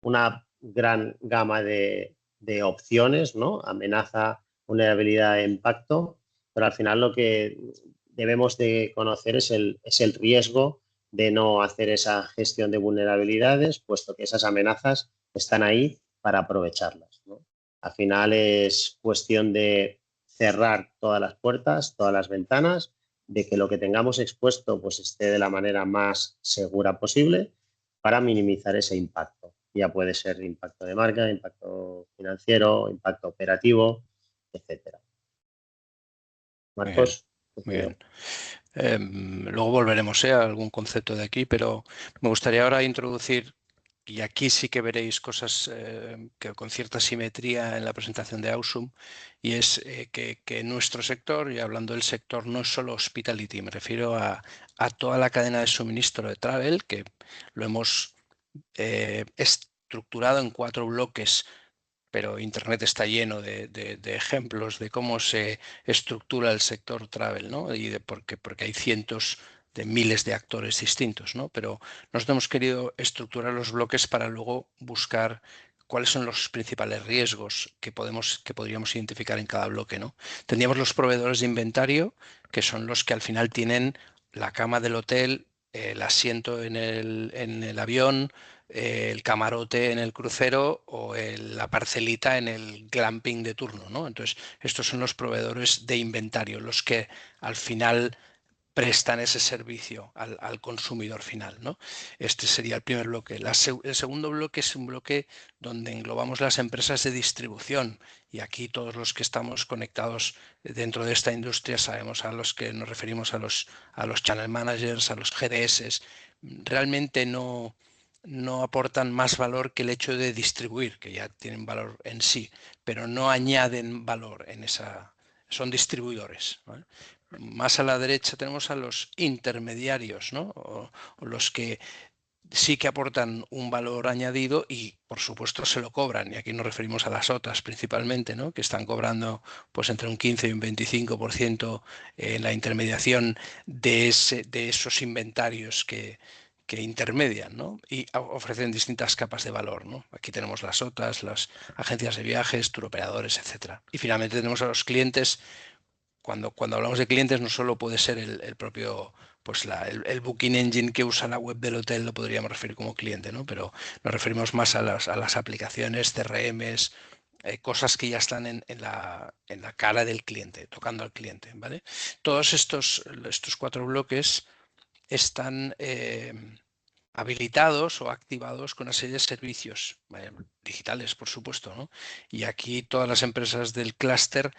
una gran gama de opciones, ¿no? Amenaza, vulnerabilidad e impacto, pero al final lo que debemos de conocer es el riesgo de no hacer esa gestión de vulnerabilidades, puesto que esas amenazas están ahí para aprovecharlas, ¿no? Al final es cuestión de cerrar todas las puertas, todas las ventanas, de que lo que tengamos expuesto pues esté de la manera más segura posible para minimizar ese impacto. Ya puede ser impacto de marca, impacto financiero, impacto operativo, etcétera. Marcos. Muy bien. Luego volveremos a algún concepto de aquí, pero me gustaría ahora introducir, y aquí sí que veréis cosas que con cierta simetría en la presentación de Ausum, y es que nuestro sector, y hablando del sector, no es solo hospitality, me refiero a toda la cadena de suministro de travel, que lo hemos estructurado en 4 bloques, pero Internet está lleno de ejemplos de cómo se estructura el sector travel, ¿no? Y porque hay cientos de miles de actores distintos, ¿no? Pero nosotros hemos querido estructurar los bloques para luego buscar cuáles son los principales riesgos que podríamos identificar en cada bloque, ¿no? Tendríamos los proveedores de inventario, que son los que al final tienen la cama del hotel, el asiento en el avión, el camarote en el crucero o la parcelita en el glamping de turno, ¿no? Entonces, estos son los proveedores de inventario, los que al final prestan ese servicio al consumidor final, ¿no? Este sería el primer bloque. El segundo bloque es un bloque donde englobamos las empresas de distribución, y aquí todos los que estamos conectados dentro de esta industria sabemos a los que nos referimos, a los channel managers, a los GDS. Realmente no aportan más valor que el hecho de distribuir, que ya tienen valor en sí, pero no añaden valor en esa. Son distribuidores, ¿vale? Más a la derecha tenemos a los intermediarios, ¿no? O los que sí que aportan un valor añadido y, por supuesto, se lo cobran. Y aquí nos referimos a las OTAs principalmente, ¿no? Que están cobrando pues entre un 15 y un 25% en la intermediación de esos inventarios que intermedian, ¿no? Y ofrecen distintas capas de valor, ¿no? Aquí tenemos las OTAs, las agencias de viajes, turoperadores, etcétera. Y finalmente tenemos a los clientes cuando hablamos de clientes no solo puede ser el propio, pues el booking engine que usa la web del hotel, lo podríamos referir como cliente, ¿no? Pero nos referimos más a las aplicaciones, CRMs, cosas que ya están en la cara del cliente, tocando al cliente, ¿vale? Todos estos 4 bloques están habilitados o activados con una serie de servicios digitales, por supuesto, ¿no? Y aquí todas las empresas del clúster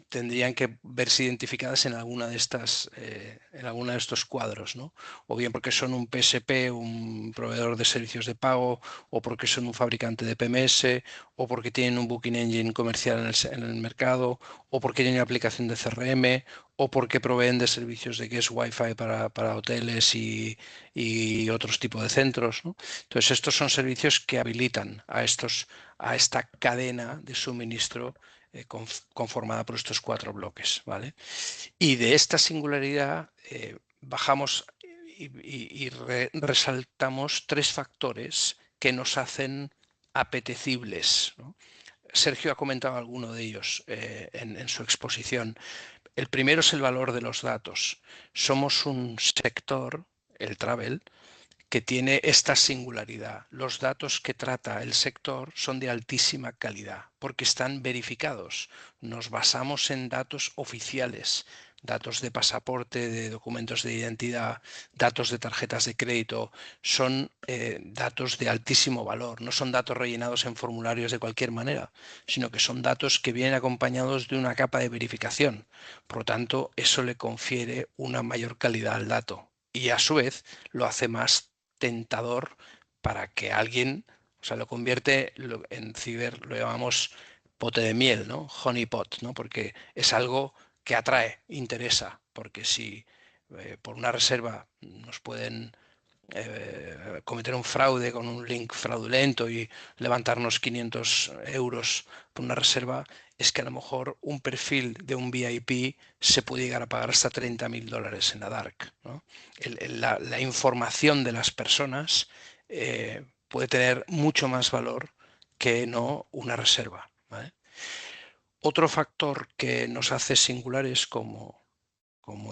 tendrían que verse identificadas en alguna de estas, en alguna de estos cuadros, ¿no? O bien porque son un PSP, un proveedor de servicios de pago, o porque son un fabricante de PMS, o porque tienen un booking engine comercial en el mercado, o porque tienen una aplicación de CRM, o porque proveen de servicios de guest Wi-Fi para hoteles y otros tipos de centros, ¿no? Entonces, estos son servicios que habilitan a esta cadena de suministro conformada por estos 4 bloques, ¿vale? Y de esta singularidad bajamos y resaltamos 3 factores que nos hacen apetecibles, ¿no? Sergio ha comentado alguno de ellos en su exposición. El primero es el valor de los datos. Somos un sector, el travel, que tiene esta singularidad. Los datos que trata el sector son de altísima calidad porque están verificados. Nos basamos en datos oficiales, datos de pasaporte, de documentos de identidad, datos de tarjetas de crédito. Son datos de altísimo valor, no son datos rellenados en formularios de cualquier manera, sino que son datos que vienen acompañados de una capa de verificación. Por lo tanto, eso le confiere una mayor calidad al dato y a su vez lo hace más tentador para que alguien, o sea, lo convierte en ciber, lo llamamos pote de miel, ¿no? Honey pot, ¿no? Porque es algo que atrae, interesa, porque si por una reserva nos pueden cometer un fraude con un link fraudulento y levantarnos 500 euros por una reserva, es que a lo mejor un perfil de un VIP se puede llegar a pagar hasta $30.000 en la dark, ¿no? La información de las personas puede tener mucho más valor que no una reserva, ¿vale? Otro factor que nos hace singulares como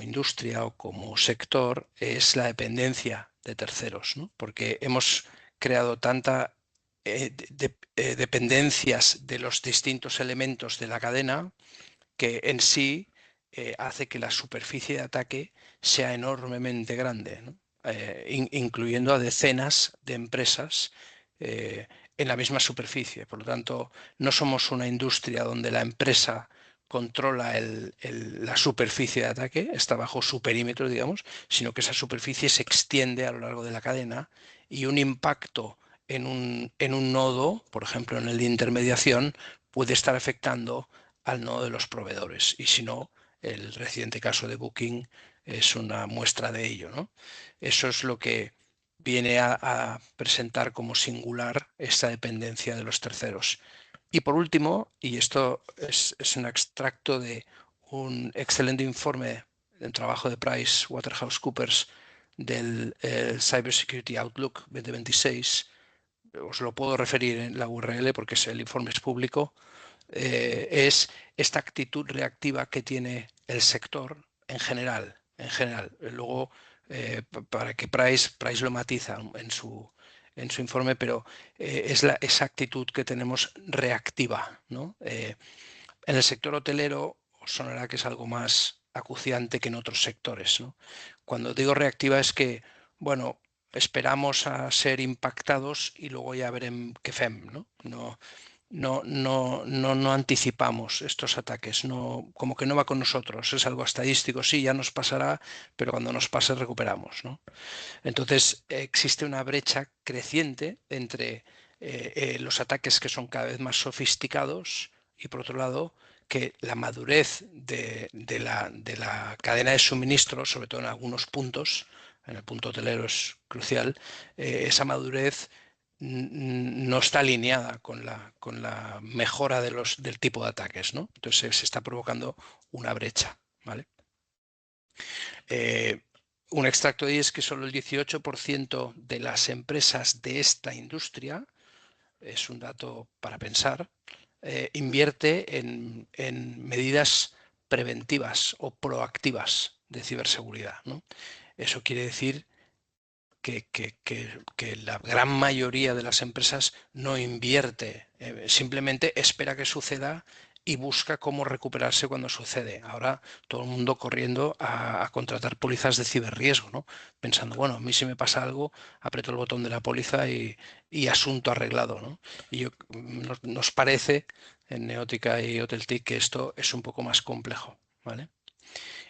industria o como sector es la dependencia de terceros, ¿no? Porque hemos creado tanta dependencias de los distintos elementos de la cadena que en sí hace que la superficie de ataque sea enormemente grande, ¿no? Incluyendo a decenas de empresas en la misma superficie. Por lo tanto, no somos una industria donde la empresa controla la superficie de ataque, está bajo su perímetro, digamos, sino que esa superficie se extiende a lo largo de la cadena y un impacto en un nodo, por ejemplo en el de intermediación, puede estar afectando al nodo de los proveedores. Y si no, el reciente caso de Booking es una muestra de ello, ¿no? Eso es lo que viene a presentar como singular esta dependencia de los terceros. Y por último, y esto es un extracto de un excelente informe del trabajo de PricewaterhouseCoopers del Cybersecurity Outlook 2026, os lo puedo referir en la URL porque el informe es público, es esta actitud reactiva que tiene el sector en general. Luego, para que Price lo matiza en su informe, pero es esa actitud que tenemos reactiva, ¿no? En el sector hotelero os sonará que es algo más acuciante que en otros sectores, ¿no? Cuando digo reactiva es que, bueno, esperamos a ser impactados y luego ya veremos qué fem, ¿no? No anticipamos estos ataques, como que no va con nosotros, es algo estadístico, sí, ya nos pasará, pero cuando nos pase recuperamos, ¿no? Entonces existe una brecha creciente entre los ataques que son cada vez más sofisticados y por otro lado que la madurez de la cadena de suministro, sobre todo en algunos puntos, en el punto hotelero es crucial, esa madurez no está alineada con la mejora del tipo de ataques, ¿no? Entonces se está provocando una brecha, ¿vale? Un extracto de ahí es que solo el 18% de las empresas de esta industria, es un dato para pensar, invierte en medidas preventivas o proactivas de ciberseguridad, ¿no? Eso quiere decir que la gran mayoría de las empresas no invierte, simplemente espera que suceda y busca cómo recuperarse cuando sucede. Ahora todo el mundo corriendo a contratar pólizas de ciberriesgo, ¿no? Pensando, bueno, a mí si me pasa algo, aprieto el botón de la póliza y asunto arreglado, ¿no? Y nos parece en Neotica y Hoteltic que esto es un poco más complejo, ¿vale?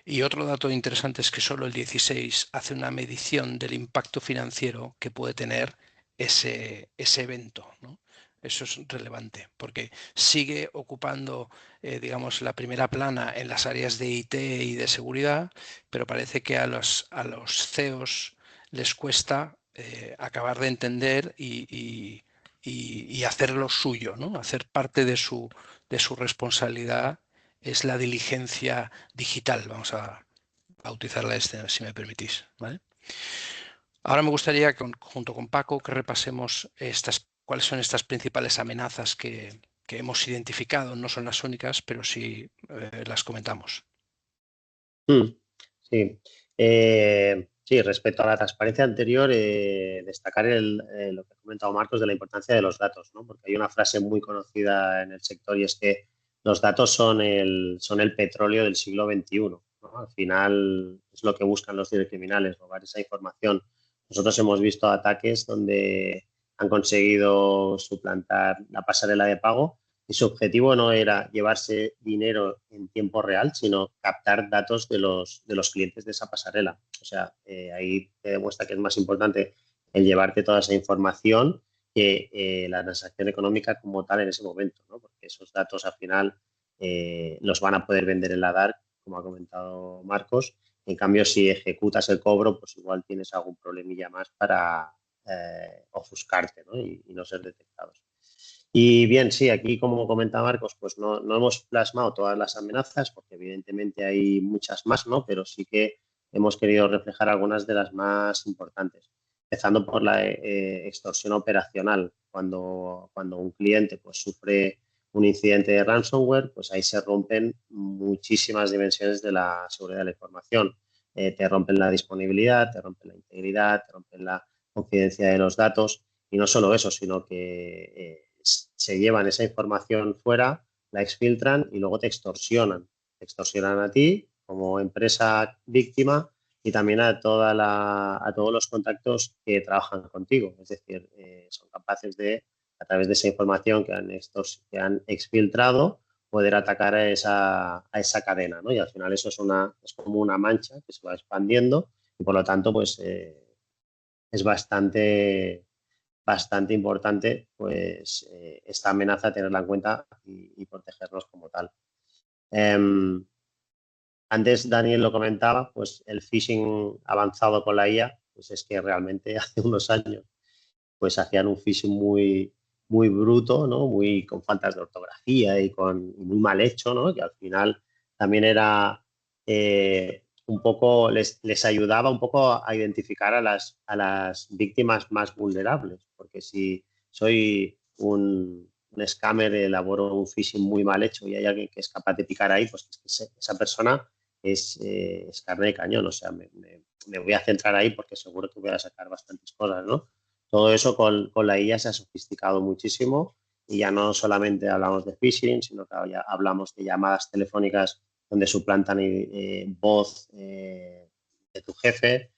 Y otro dato interesante es que solo el 16 hace una medición del impacto financiero que puede tener ese evento, ¿no? Eso es relevante porque sigue ocupando, digamos, la primera plana en las áreas de IT y de seguridad, pero parece que a los CEOs les cuesta acabar de entender y hacer lo suyo, ¿no? Hacer parte de su responsabilidad es la diligencia digital, vamos a bautizarla si me permitís, ¿vale? Ahora me gustaría, junto con Paco, que repasemos cuáles son estas principales amenazas que hemos identificado. No son las únicas, pero sí las comentamos. Sí. Sí, respecto a la transparencia anterior, destacar lo que ha comentado Marcos de la importancia de los datos, ¿no? Porque hay una frase muy conocida en el sector y es que los datos son el petróleo del siglo XXI, ¿no? Al final es lo que buscan los cibercriminales, robar esa información. Nosotros hemos visto ataques donde han conseguido suplantar la pasarela de pago y su objetivo no era llevarse dinero en tiempo real, sino captar datos de los clientes de esa pasarela. O sea, ahí te demuestra que es más importante el llevarte toda esa información que la transacción económica como tal en ese momento, ¿no? Porque esos datos al final los van a poder vender en la DARK, como ha comentado Marcos. En cambio, si ejecutas el cobro, pues igual tienes algún problemilla más para ofuscarte, ¿no? Y no ser detectados. Y bien, sí, aquí como comenta Marcos, pues no hemos plasmado todas las amenazas porque evidentemente hay muchas más, ¿no? Pero sí que hemos querido reflejar algunas de las más importantes. Empezando por la extorsión operacional. Cuando un cliente pues, sufre un incidente de ransomware, pues ahí se rompen muchísimas dimensiones de la seguridad de la información. Te rompen la disponibilidad, te rompen la integridad, te rompen la confidencia de los datos. Y no solo eso, sino que se llevan esa información fuera, la exfiltran y luego te extorsionan. Te extorsionan a ti como empresa víctima y también a todos los contactos que trabajan contigo. Es decir, son capaces de, a través de esa información que han exfiltrado, poder atacar a esa cadena, ¿no? Y al final eso es como una mancha que se va expandiendo y por lo tanto pues es bastante importante pues esta amenaza tenerla en cuenta y protegernos como tal. Antes Daniel lo comentaba, pues el phishing avanzado con la IA, pues es que realmente hace unos años pues hacían un phishing muy bruto, ¿no? Muy con faltas de ortografía y muy mal hecho, ¿no? Que al final también era un poco, les ayudaba un poco a identificar a las víctimas más vulnerables, porque si soy un scammer, elaboro un phishing muy mal hecho y hay alguien que es capaz de picar ahí, pues esa persona es carne de cañón, o sea, me voy a centrar ahí porque seguro que voy a sacar bastantes cosas, ¿no? Todo eso con la IA se ha sofisticado muchísimo y ya no solamente hablamos de phishing, sino que ya hablamos de llamadas telefónicas donde suplantan voz de tu jefe,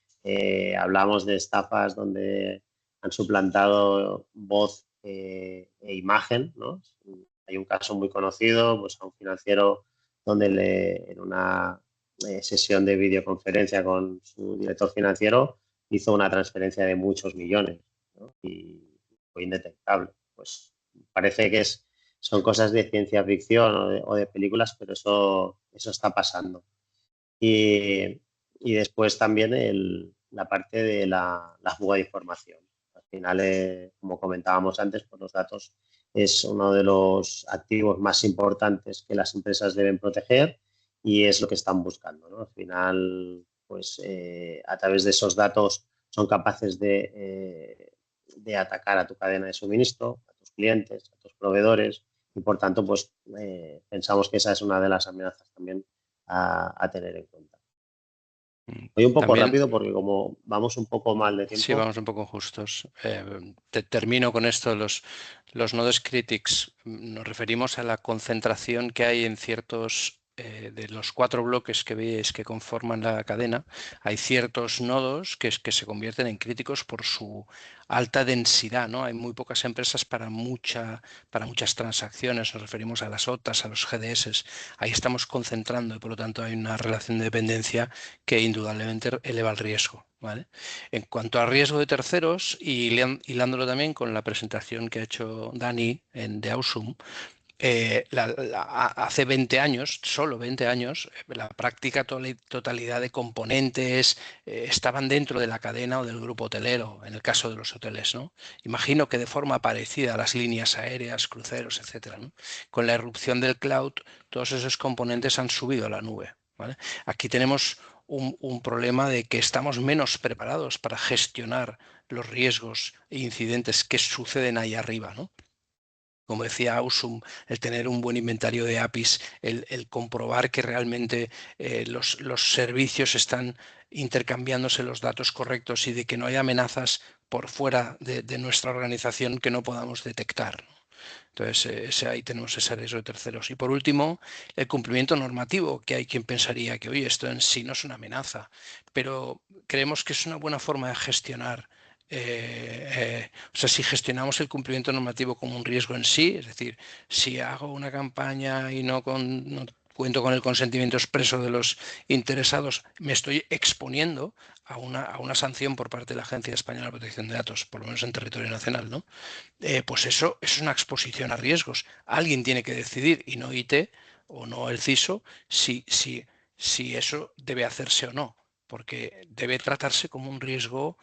hablamos de estafas donde han suplantado voz e imagen, ¿no? Hay un caso muy conocido, pues a un financiero donde en una sesión de videoconferencia con su director financiero hizo una transferencia de muchos millones, ¿no? Y fue indetectable. Pues parece que son cosas de ciencia ficción o de películas, pero eso está pasando. Y después también la parte de la fuga de información. Al final, como comentábamos antes, pues los datos es uno de los activos más importantes que las empresas deben proteger y es lo que están buscando, ¿no? Al final, pues a través de esos datos son capaces de atacar a tu cadena de suministro, a tus clientes, a tus proveedores y por tanto, pues pensamos que esa es una de las amenazas también a tener en cuenta. Voy un poco También, rápido porque como vamos un poco mal de tiempo. sí, vamos un poco justos. Termino con esto. Los nodes critics nos referimos a la concentración que hay en ciertos de los 4 bloques que veis que conforman la cadena. Hay ciertos nodos que se convierten en críticos por su alta densidad, ¿no? Hay muy pocas empresas para muchas transacciones. Nos referimos a las OTAs, a los GDS. Ahí estamos concentrando y por lo tanto hay una relación de dependencia que indudablemente eleva el riesgo, ¿vale? En cuanto a riesgo de terceros, y hilándolo también con la presentación que ha hecho Dani de Ausum, hace 20 años, solo 20 años, la práctica totalidad de componentes estaban dentro de la cadena o del grupo hotelero, en el caso de los hoteles, ¿no? Imagino que de forma parecida a las líneas aéreas, cruceros, etcétera, ¿no? Con la irrupción del cloud, todos esos componentes han subido a la nube, ¿vale? Aquí tenemos un problema de que estamos menos preparados para gestionar los riesgos e incidentes que suceden ahí arriba, ¿no? Como decía Ausum, el tener un buen inventario de APIs, el comprobar que realmente los servicios están intercambiándose los datos correctos y de que no hay amenazas por fuera de nuestra organización que no podamos detectar, ¿no? Entonces, ahí tenemos ese riesgo de terceros. Y por último, el cumplimiento normativo, que hay quien pensaría que, oye, esto en sí no es una amenaza, pero creemos que es una buena forma de gestionar. O sea, si gestionamos el cumplimiento normativo como un riesgo en sí, es decir, si hago una campaña y no cuento con el consentimiento expreso de los interesados, me estoy exponiendo a una sanción por parte de la Agencia Española de Protección de Datos, por lo menos en territorio nacional, ¿no? Pues eso es una exposición a riesgos. Alguien tiene que decidir, y no IT o no el CISO, si eso debe hacerse o no, porque debe tratarse como un riesgo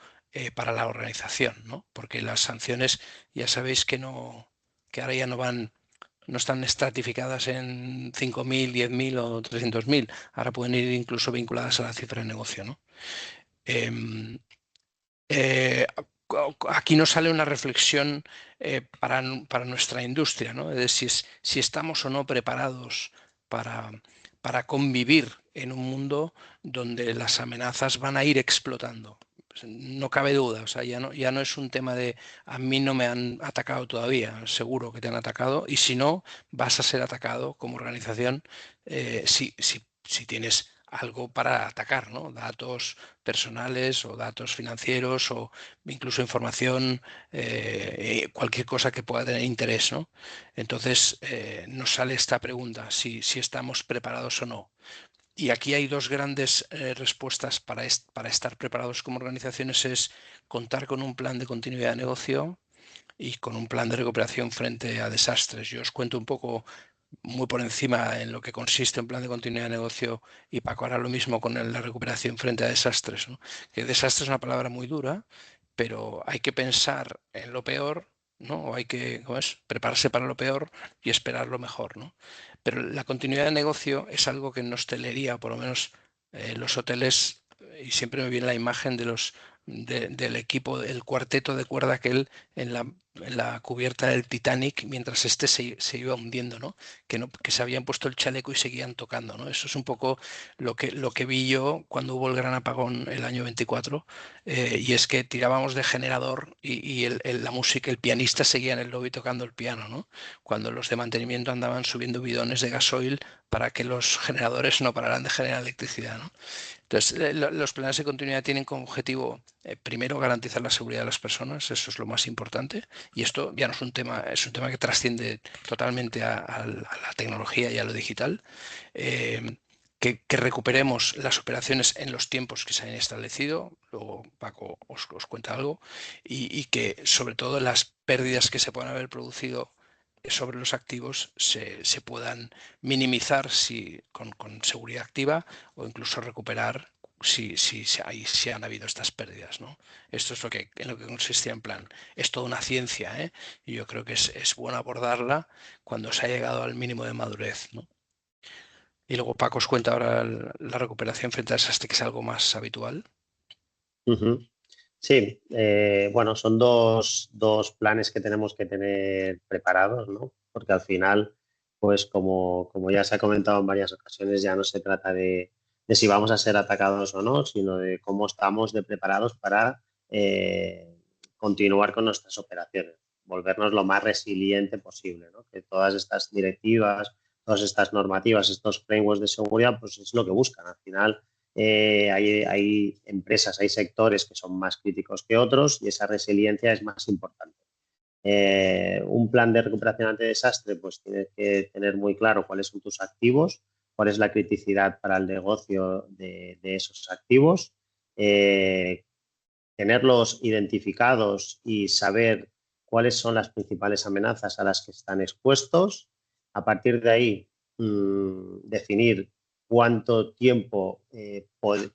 para la organización, ¿no? Porque las sanciones ya sabéis que ahora ya no están estratificadas en 5.000, 10.000 o 300.000. Ahora pueden ir incluso vinculadas a la cifra de negocio, ¿no? Aquí nos sale una reflexión para nuestra industria, ¿no? De si estamos o no preparados para convivir en un mundo donde las amenazas van a ir explotando. Pues no cabe duda, o sea, ya no es un tema de a mí no me han atacado todavía, seguro que te han atacado, y si no, vas a ser atacado como organización si tienes algo para atacar, ¿no? Datos personales o datos financieros o incluso información, cualquier cosa que pueda tener interés, ¿no? Entonces nos sale esta pregunta, si estamos preparados o no. Y aquí hay dos grandes respuestas para estar preparados como organizaciones: es contar con un plan de continuidad de negocio y con un plan de recuperación frente a desastres. Yo os cuento un poco muy por encima en lo que consiste un plan de continuidad de negocio, y Paco hará lo mismo con la recuperación frente a desastres, ¿no? Que desastre es una palabra muy dura, pero hay que pensar en lo peor, ¿no? O hay que prepararse para lo peor y esperar lo mejor, ¿no? Pero la continuidad de negocio es algo que en hostelería, por lo menos los hoteles, y siempre me viene la imagen del equipo, el cuarteto de cuerda aquel en la cubierta del Titanic mientras este se iba hundiendo, ¿no? Que se habían puesto el chaleco y seguían tocando, ¿no? Eso es un poco lo que vi yo cuando hubo el gran apagón el año 24, y es que tirábamos de generador y la música, el pianista seguía en el lobby tocando el piano, ¿no? Cuando los de mantenimiento andaban subiendo bidones de gasoil para que los generadores no pararan de generar electricidad, ¿no? Entonces, los planes de continuidad tienen como objetivo, primero, garantizar la seguridad de las personas, eso es lo más importante, y esto ya no es un tema, es un tema que trasciende totalmente a la tecnología y a lo digital. Que recuperemos las operaciones en los tiempos que se han establecido, luego Paco os cuenta algo, y que sobre todo las pérdidas que se puedan haber producido sobre los activos se puedan minimizar con seguridad activa, o incluso recuperar si han habido estas pérdidas, ¿no? Esto es en lo que consistía en plan. Es toda una ciencia, ¿eh? Y yo creo que es bueno abordarla cuando se ha llegado al mínimo de madurez, ¿no? Y luego Paco os cuenta ahora la recuperación frente a desastre, que es algo más habitual. Sí, bueno, son dos planes que tenemos que tener preparados, ¿no? Porque al final pues como ya se ha comentado en varias ocasiones, ya no se trata de si vamos a ser atacados o no, sino de cómo estamos de preparados para continuar con nuestras operaciones, volvernos lo más resiliente posible, ¿no? Que todas estas directivas, todas estas normativas, estos frameworks de seguridad, pues es lo que buscan. Al final hay empresas, hay sectores que son más críticos que otros y esa resiliencia es más importante. Un plan de recuperación ante desastre, pues tienes que tener muy claro cuáles son tus activos, cuál es la criticidad para el negocio de esos activos, tenerlos identificados y saber cuáles son las principales amenazas a las que están expuestos. A partir de ahí, definir cuánto tiempo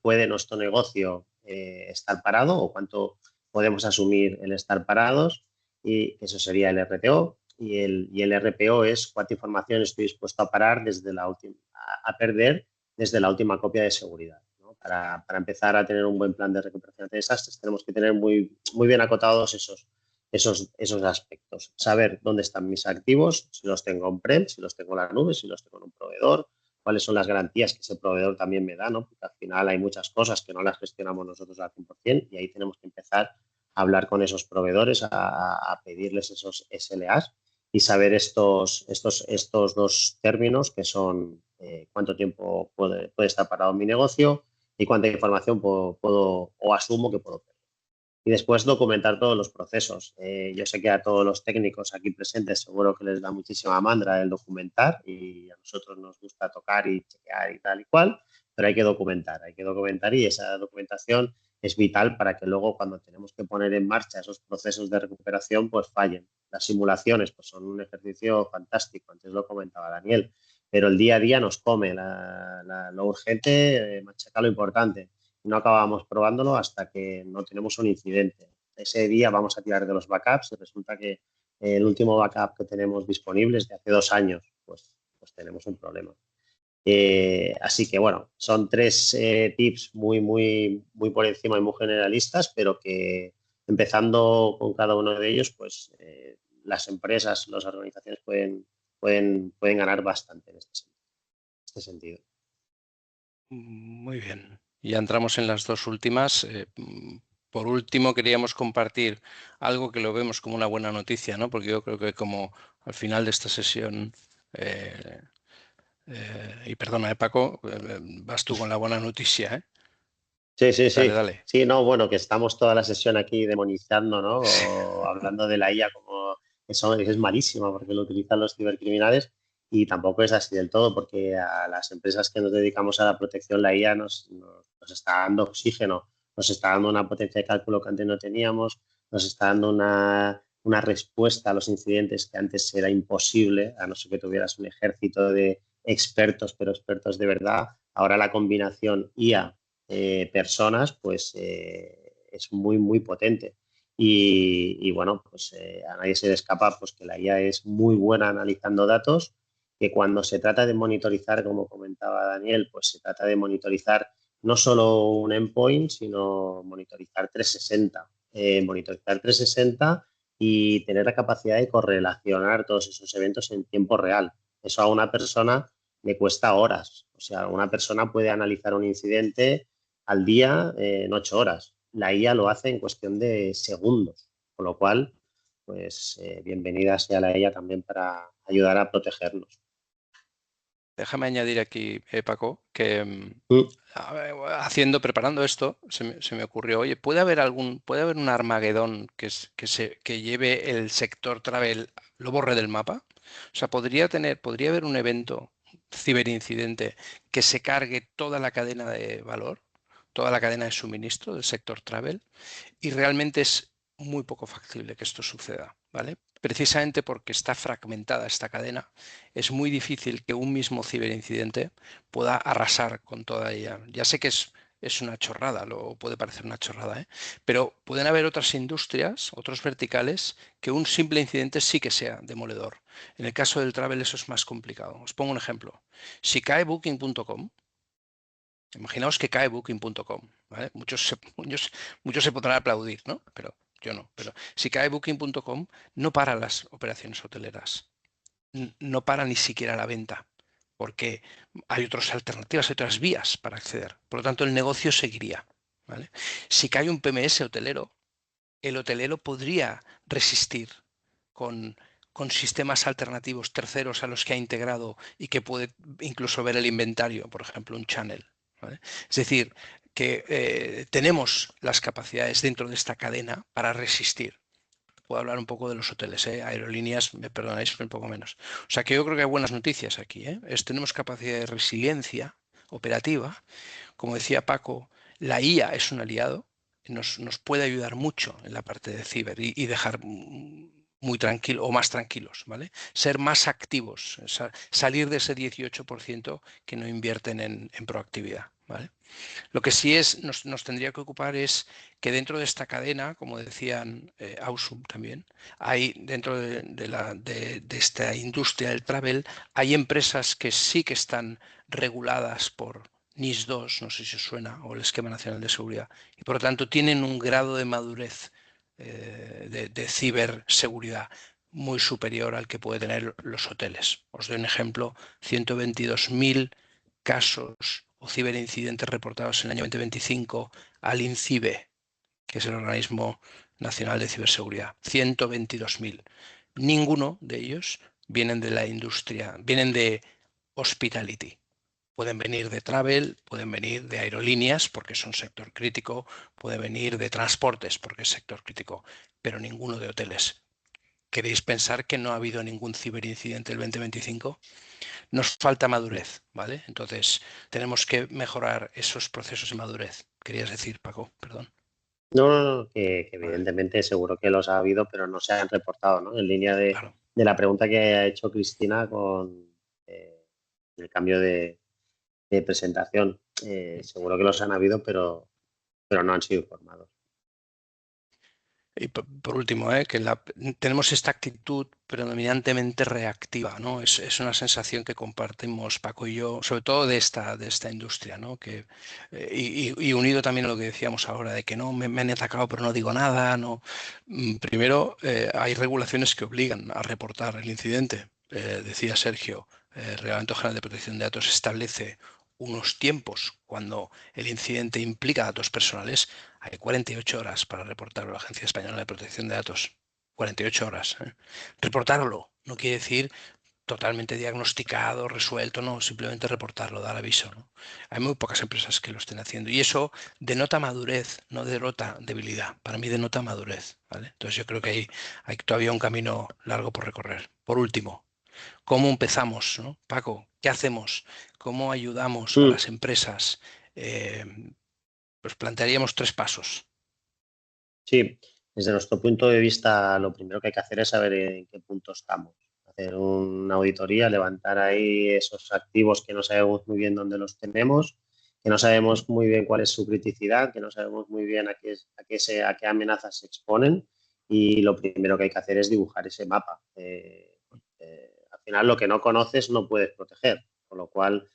puede nuestro negocio estar parado o cuánto podemos asumir el estar parados, y eso sería el RTO. Y el RPO es cuánta información estoy dispuesto a parar a perder desde la última copia de seguridad. Para empezar a tener un buen plan de recuperación de desastres, tenemos que tener muy bien acotados esos aspectos. Saber dónde están mis activos, si los tengo on-prem, si los tengo en la nube, si los tengo en un proveedor, cuáles son las garantías que ese proveedor también me da, ¿no? Porque al final hay muchas cosas que no las gestionamos nosotros al 100% y ahí tenemos que empezar a hablar con esos proveedores, a pedirles esos SLAs y saber estos dos términos que son cuánto tiempo puede estar parado mi negocio y cuánta información puedo o asumo que puedo perder. Y después documentar todos los procesos. Yo sé que a todos los técnicos aquí presentes seguro que les da muchísima mandra el documentar y a nosotros nos gusta tocar y chequear y tal y cual, pero hay que documentar y esa documentación es vital para que luego cuando tenemos que poner en marcha esos procesos de recuperación pues fallen. Las simulaciones pues son un ejercicio fantástico, antes lo comentaba Daniel, pero el día a día nos come lo urgente, machaca lo importante. No acabamos probándolo hasta que no tenemos un incidente. Ese día vamos a tirar de los backups y resulta que el último backup que tenemos disponible es de hace 2 años, pues tenemos un problema. Así que bueno, son 3 tips muy por encima y muy generalistas, pero que empezando con cada uno de ellos, pues las empresas, las organizaciones pueden ganar bastante en este sentido. Muy bien. Ya entramos en las dos últimas. Por último, queríamos compartir algo que lo vemos como una buena noticia, ¿no? Porque yo creo que como al final de esta sesión, y perdona, Paco, vas tú con la buena noticia, ¿eh? Sí. Dale. Sí, no, bueno, que estamos toda la sesión aquí demonizando, ¿no? O hablando de la IA como eso es malísima porque lo utilizan los cibercriminales y tampoco es así del todo porque a las empresas que nos dedicamos a la protección la IA nos está dando oxígeno, nos está dando una potencia de cálculo que antes no teníamos, nos está dando una respuesta a los incidentes que antes era imposible, a no ser que tuvieras un ejército de expertos, pero expertos de verdad. Ahora la combinación IA personas, pues es muy potente. Y bueno, pues a nadie se le escapa pues, que la IA es muy buena analizando datos, que cuando se trata de monitorizar, como comentaba Daniel, pues se trata de monitorizar no solo un endpoint, sino monitorizar 360. Monitorizar 360 y tener la capacidad de correlacionar todos esos eventos en tiempo real. Eso a una persona le cuesta horas. O sea, una persona puede analizar un incidente al día en 8 horas. La IA lo hace en cuestión de segundos, con lo cual, pues bienvenida sea la IA también para ayudar a protegernos. Déjame añadir aquí, Paco, que preparando esto, se me ocurrió, oye, ¿puede haber un Armagedón que lleve el sector travel, lo borre del mapa? O sea, podría haber un evento, ciberincidente, que se cargue toda la cadena de valor, toda la cadena de suministro del sector travel, y realmente es muy poco factible que esto suceda, ¿vale? Precisamente porque está fragmentada esta cadena, es muy difícil que un mismo ciberincidente pueda arrasar con toda ella. Ya sé que es una chorrada, lo puede parecer una chorrada, ¿eh? Pero pueden haber otras industrias, otros verticales, que un simple incidente sí que sea demoledor. En el caso del travel eso es más complicado. Os pongo un ejemplo. Si cae Booking.com, imaginaos que cae Booking.com, ¿vale? Muchos se podrán aplaudir, ¿no? Pero yo no. Pero si cae Booking.com, no para las operaciones hoteleras. no para ni siquiera la venta, porque hay otras alternativas, hay otras vías para acceder. Por lo tanto, el negocio seguiría, ¿vale? Si cae un PMS hotelero, el hotelero podría resistir con sistemas alternativos terceros a los que ha integrado y que puede incluso ver el inventario, por ejemplo, un channel, ¿vale? Es decir, que tenemos las capacidades dentro de esta cadena para resistir. Puedo hablar un poco de los hoteles, aerolíneas, me perdonáis, un poco menos. O sea que yo creo que hay buenas noticias aquí. Tenemos capacidad de resiliencia operativa. Como decía Paco, la IA es un aliado, nos puede ayudar mucho en la parte de ciber y dejar muy tranquilo o más tranquilos, ¿vale? Ser más activos, salir de ese 18% que no invierten en proactividad, ¿vale? Lo que sí nos tendría que ocupar es que dentro de esta cadena, como decían Ausum también, hay dentro de esta industria del travel, hay empresas que sí que están reguladas por NIS 2, no sé si os suena, o el Esquema Nacional de Seguridad, y por lo tanto tienen un grado de madurez de ciberseguridad muy superior al que puede tener los hoteles. Os doy un ejemplo, 122.000 casos o ciberincidentes reportados en el año 2025 al INCIBE, que es el Organismo Nacional de Ciberseguridad. 122.000. Ninguno de ellos vienen de la industria, vienen de hospitality. Pueden venir de travel, pueden venir de aerolíneas porque son sector crítico, pueden venir de transportes porque es sector crítico, pero ninguno de hoteles. ¿Queréis pensar que no ha habido ningún ciberincidente el 2025? Nos falta madurez, ¿vale? Entonces, tenemos que mejorar esos procesos de madurez. Querías decir, Paco, perdón. No, que evidentemente seguro que los ha habido, pero no se han reportado, ¿no? En línea de la pregunta que ha hecho Cristina con el cambio de presentación. Seguro que los han habido, pero no han sido informados. Y por último, que tenemos esta actitud predominantemente reactiva, ¿no? Es una sensación que compartimos Paco y yo, sobre todo de esta industria, ¿no? Y unido también a lo que decíamos ahora, de que no me han atacado pero no digo nada, ¿no? Primero, hay regulaciones que obligan a reportar el incidente. Decía Sergio, el Reglamento General de Protección de Datos establece unos tiempos cuando el incidente implica datos personales. Hay 48 horas para reportarlo a la Agencia Española de Protección de Datos. 48 horas. Reportarlo no quiere decir totalmente diagnosticado, resuelto, no, simplemente reportarlo, dar aviso, ¿no? Hay muy pocas empresas que lo estén haciendo y eso denota madurez, no denota debilidad. Para mí denota madurez, ¿vale? Entonces yo creo que hay todavía un camino largo por recorrer. Por último, ¿cómo empezamos, ¿no? Paco, ¿qué hacemos? ¿Cómo ayudamos a las empresas? Pues plantearíamos 3 pasos. Sí, desde nuestro punto de vista, lo primero que hay que hacer es saber en qué punto estamos. Hacer una auditoría, levantar ahí esos activos que no sabemos muy bien dónde los tenemos, que no sabemos muy bien cuál es su criticidad, que no sabemos muy bien a qué amenazas se exponen, y lo primero que hay que hacer es dibujar ese mapa. Al final, lo que no conoces no puedes proteger, con lo cual,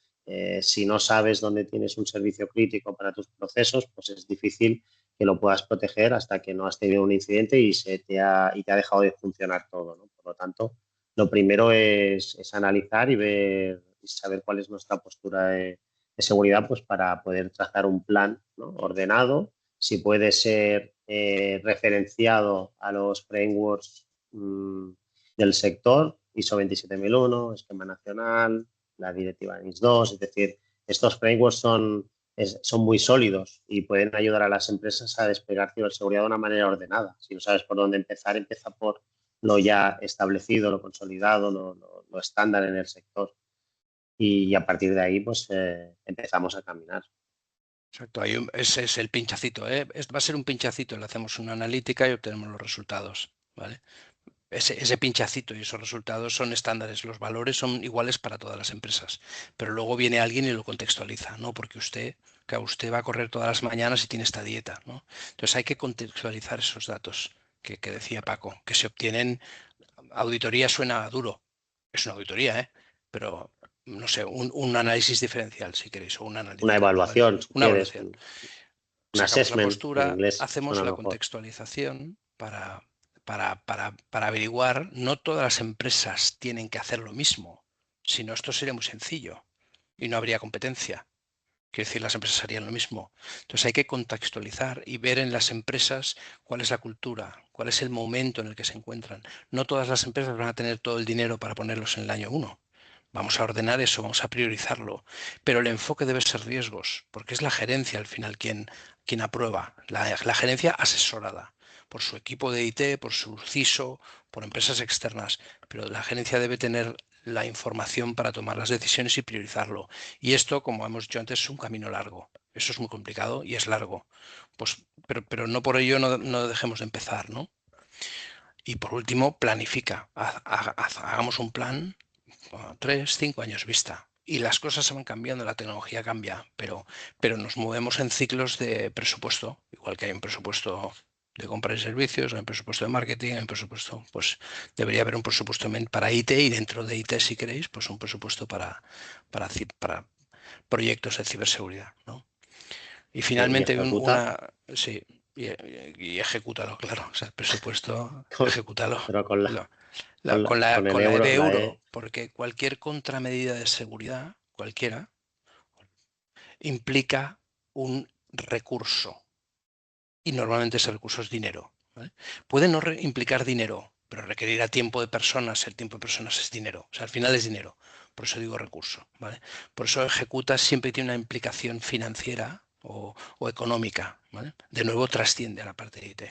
si no sabes dónde tienes un servicio crítico para tus procesos, pues es difícil que lo puedas proteger hasta que no has tenido un incidente y te ha dejado de funcionar todo, ¿no? Por lo tanto, lo primero es analizar y ver y saber cuál es nuestra postura de seguridad, pues para poder trazar un plan, ¿no? Ordenado, si puede ser referenciado a los frameworks del sector, ISO 27001, Esquema Nacional, la Directiva NIS 2, es decir, estos frameworks son muy sólidos y pueden ayudar a las empresas a desplegar ciberseguridad de una manera ordenada. Si no sabes por dónde empezar, empieza por lo ya establecido, lo consolidado, lo estándar en el sector. Y a partir de ahí, pues empezamos a caminar. Exacto, ese es el pinchacito, ¿eh? Va a ser un pinchacito, le hacemos una analítica y obtenemos los resultados, ¿vale? Ese pinchacito y esos resultados son estándares, los valores son iguales para todas las empresas, pero luego viene alguien y lo contextualiza, ¿no? Porque usted va a correr todas las mañanas y tiene esta dieta, ¿no? Entonces hay que contextualizar esos datos que decía Paco, que se obtienen. Auditoría suena duro, es una auditoría, ¿eh? Pero no sé, un análisis diferencial, si queréis, o una analítica. Una evaluación, ¿vale? Una evaluación. Un Sacamos la postura, postura, hacemos la contextualización para para averiguar, no todas las empresas tienen que hacer lo mismo, sino esto sería muy sencillo y no habría competencia. Quiero decir, las empresas harían lo mismo. Entonces hay que contextualizar y ver en las empresas cuál es la cultura, cuál es el momento en el que se encuentran. No todas las empresas van a tener todo el dinero para ponerlos en el año 1. Vamos a ordenar eso, vamos a priorizarlo. Pero el enfoque debe ser riesgos, porque es la gerencia al final quien aprueba, la gerencia asesorada por su equipo de IT, por su CISO, por empresas externas. Pero la gerencia debe tener la información para tomar las decisiones y priorizarlo. Y esto, como hemos dicho antes, es un camino largo. Eso es muy complicado y es largo. Pues, pero no por ello no dejemos de empezar, ¿no? Y por último, planifica. Hagamos un plan a 3, 5 años vista. Y las cosas se van cambiando, la tecnología cambia, pero nos movemos en ciclos de presupuesto, igual que hay un presupuesto de compra y servicios, hay un presupuesto de marketing, hay un presupuesto, pues debería haber un presupuesto para IT y dentro de IT, si queréis, pues un presupuesto para proyectos de ciberseguridad, ¿no? Y finalmente sí, y ejecútalo, claro, o sea, el presupuesto, ejecútalo. Pero con la el E de euro, E. porque cualquier contramedida de seguridad, cualquiera, implica un recurso. Y normalmente ese recurso es dinero, ¿vale? Puede no implicar dinero, pero requerirá tiempo de personas. El tiempo de personas es dinero. O sea, al final es dinero. Por eso digo recurso, ¿vale? Por eso ejecuta siempre tiene una implicación financiera o económica, ¿vale? De nuevo trasciende a la parte de IT.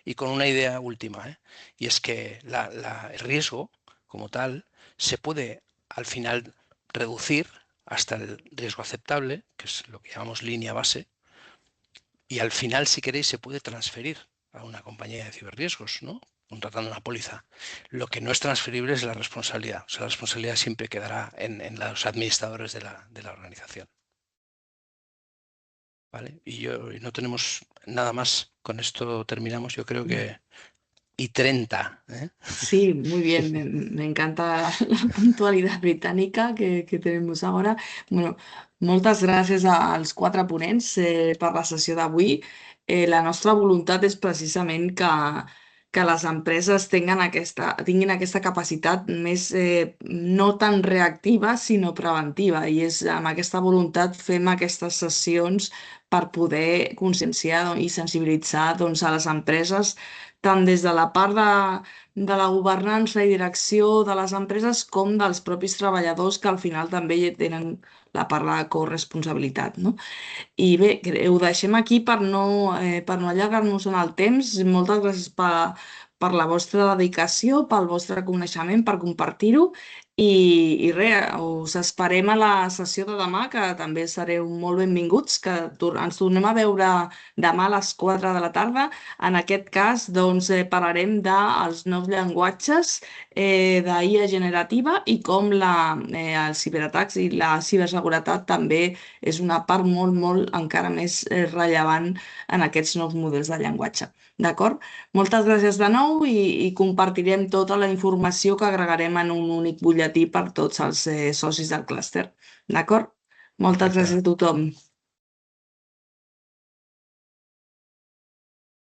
Y con una idea última, y es que el riesgo como tal se puede al final reducir hasta el riesgo aceptable, que es lo que llamamos línea base, y al final, si queréis, se puede transferir a una compañía de ciberriesgos, ¿no? Contratando una póliza. Lo que no es transferible es la responsabilidad. O sea, la responsabilidad siempre quedará en los administradores de la organización. ¿Vale? Y no tenemos nada más. Con esto terminamos. Yo creo que... Y 30. Sí, muy bien. Me encanta la puntualidad británica que tenemos ahora. Bueno, moltes gràcies als quatre ponents per la sessió d'avui. La nostra voluntat és precisament que les empreses tinguin aquesta capacitat més no tan reactiva, sinó preventiva. I és amb aquesta voluntat fem aquestes sessions per poder conscienciar i sensibilitzar doncs, a les empreses tant des de la part de la governança i direcció de les empreses com dels propis treballadors que al final també hi tenen la part de corresponsabilitat, no? I bé, ho deixem aquí per no allargar-nos en el temps. Moltes gràcies per la vostra dedicació, pel vostre coneixement, per compartir-ho. I res, us esperem a la sessió de demà, que també sereu molt benvinguts, que ens tornem a veure demà a les 4 de la tarda. En aquest cas, doncs, parlarem dels nous llenguatges d'IA generativa i com els ciberatacs i la ciberseguretat també és una part molt, molt encara més rellevant en aquests nous models de llenguatge. D'acord? Moltes gràcies de nou i compartirem tota la informació que agregarem en un únic butlletí per tots els socis del clúster. D'acord? Moltes gràcies a tothom.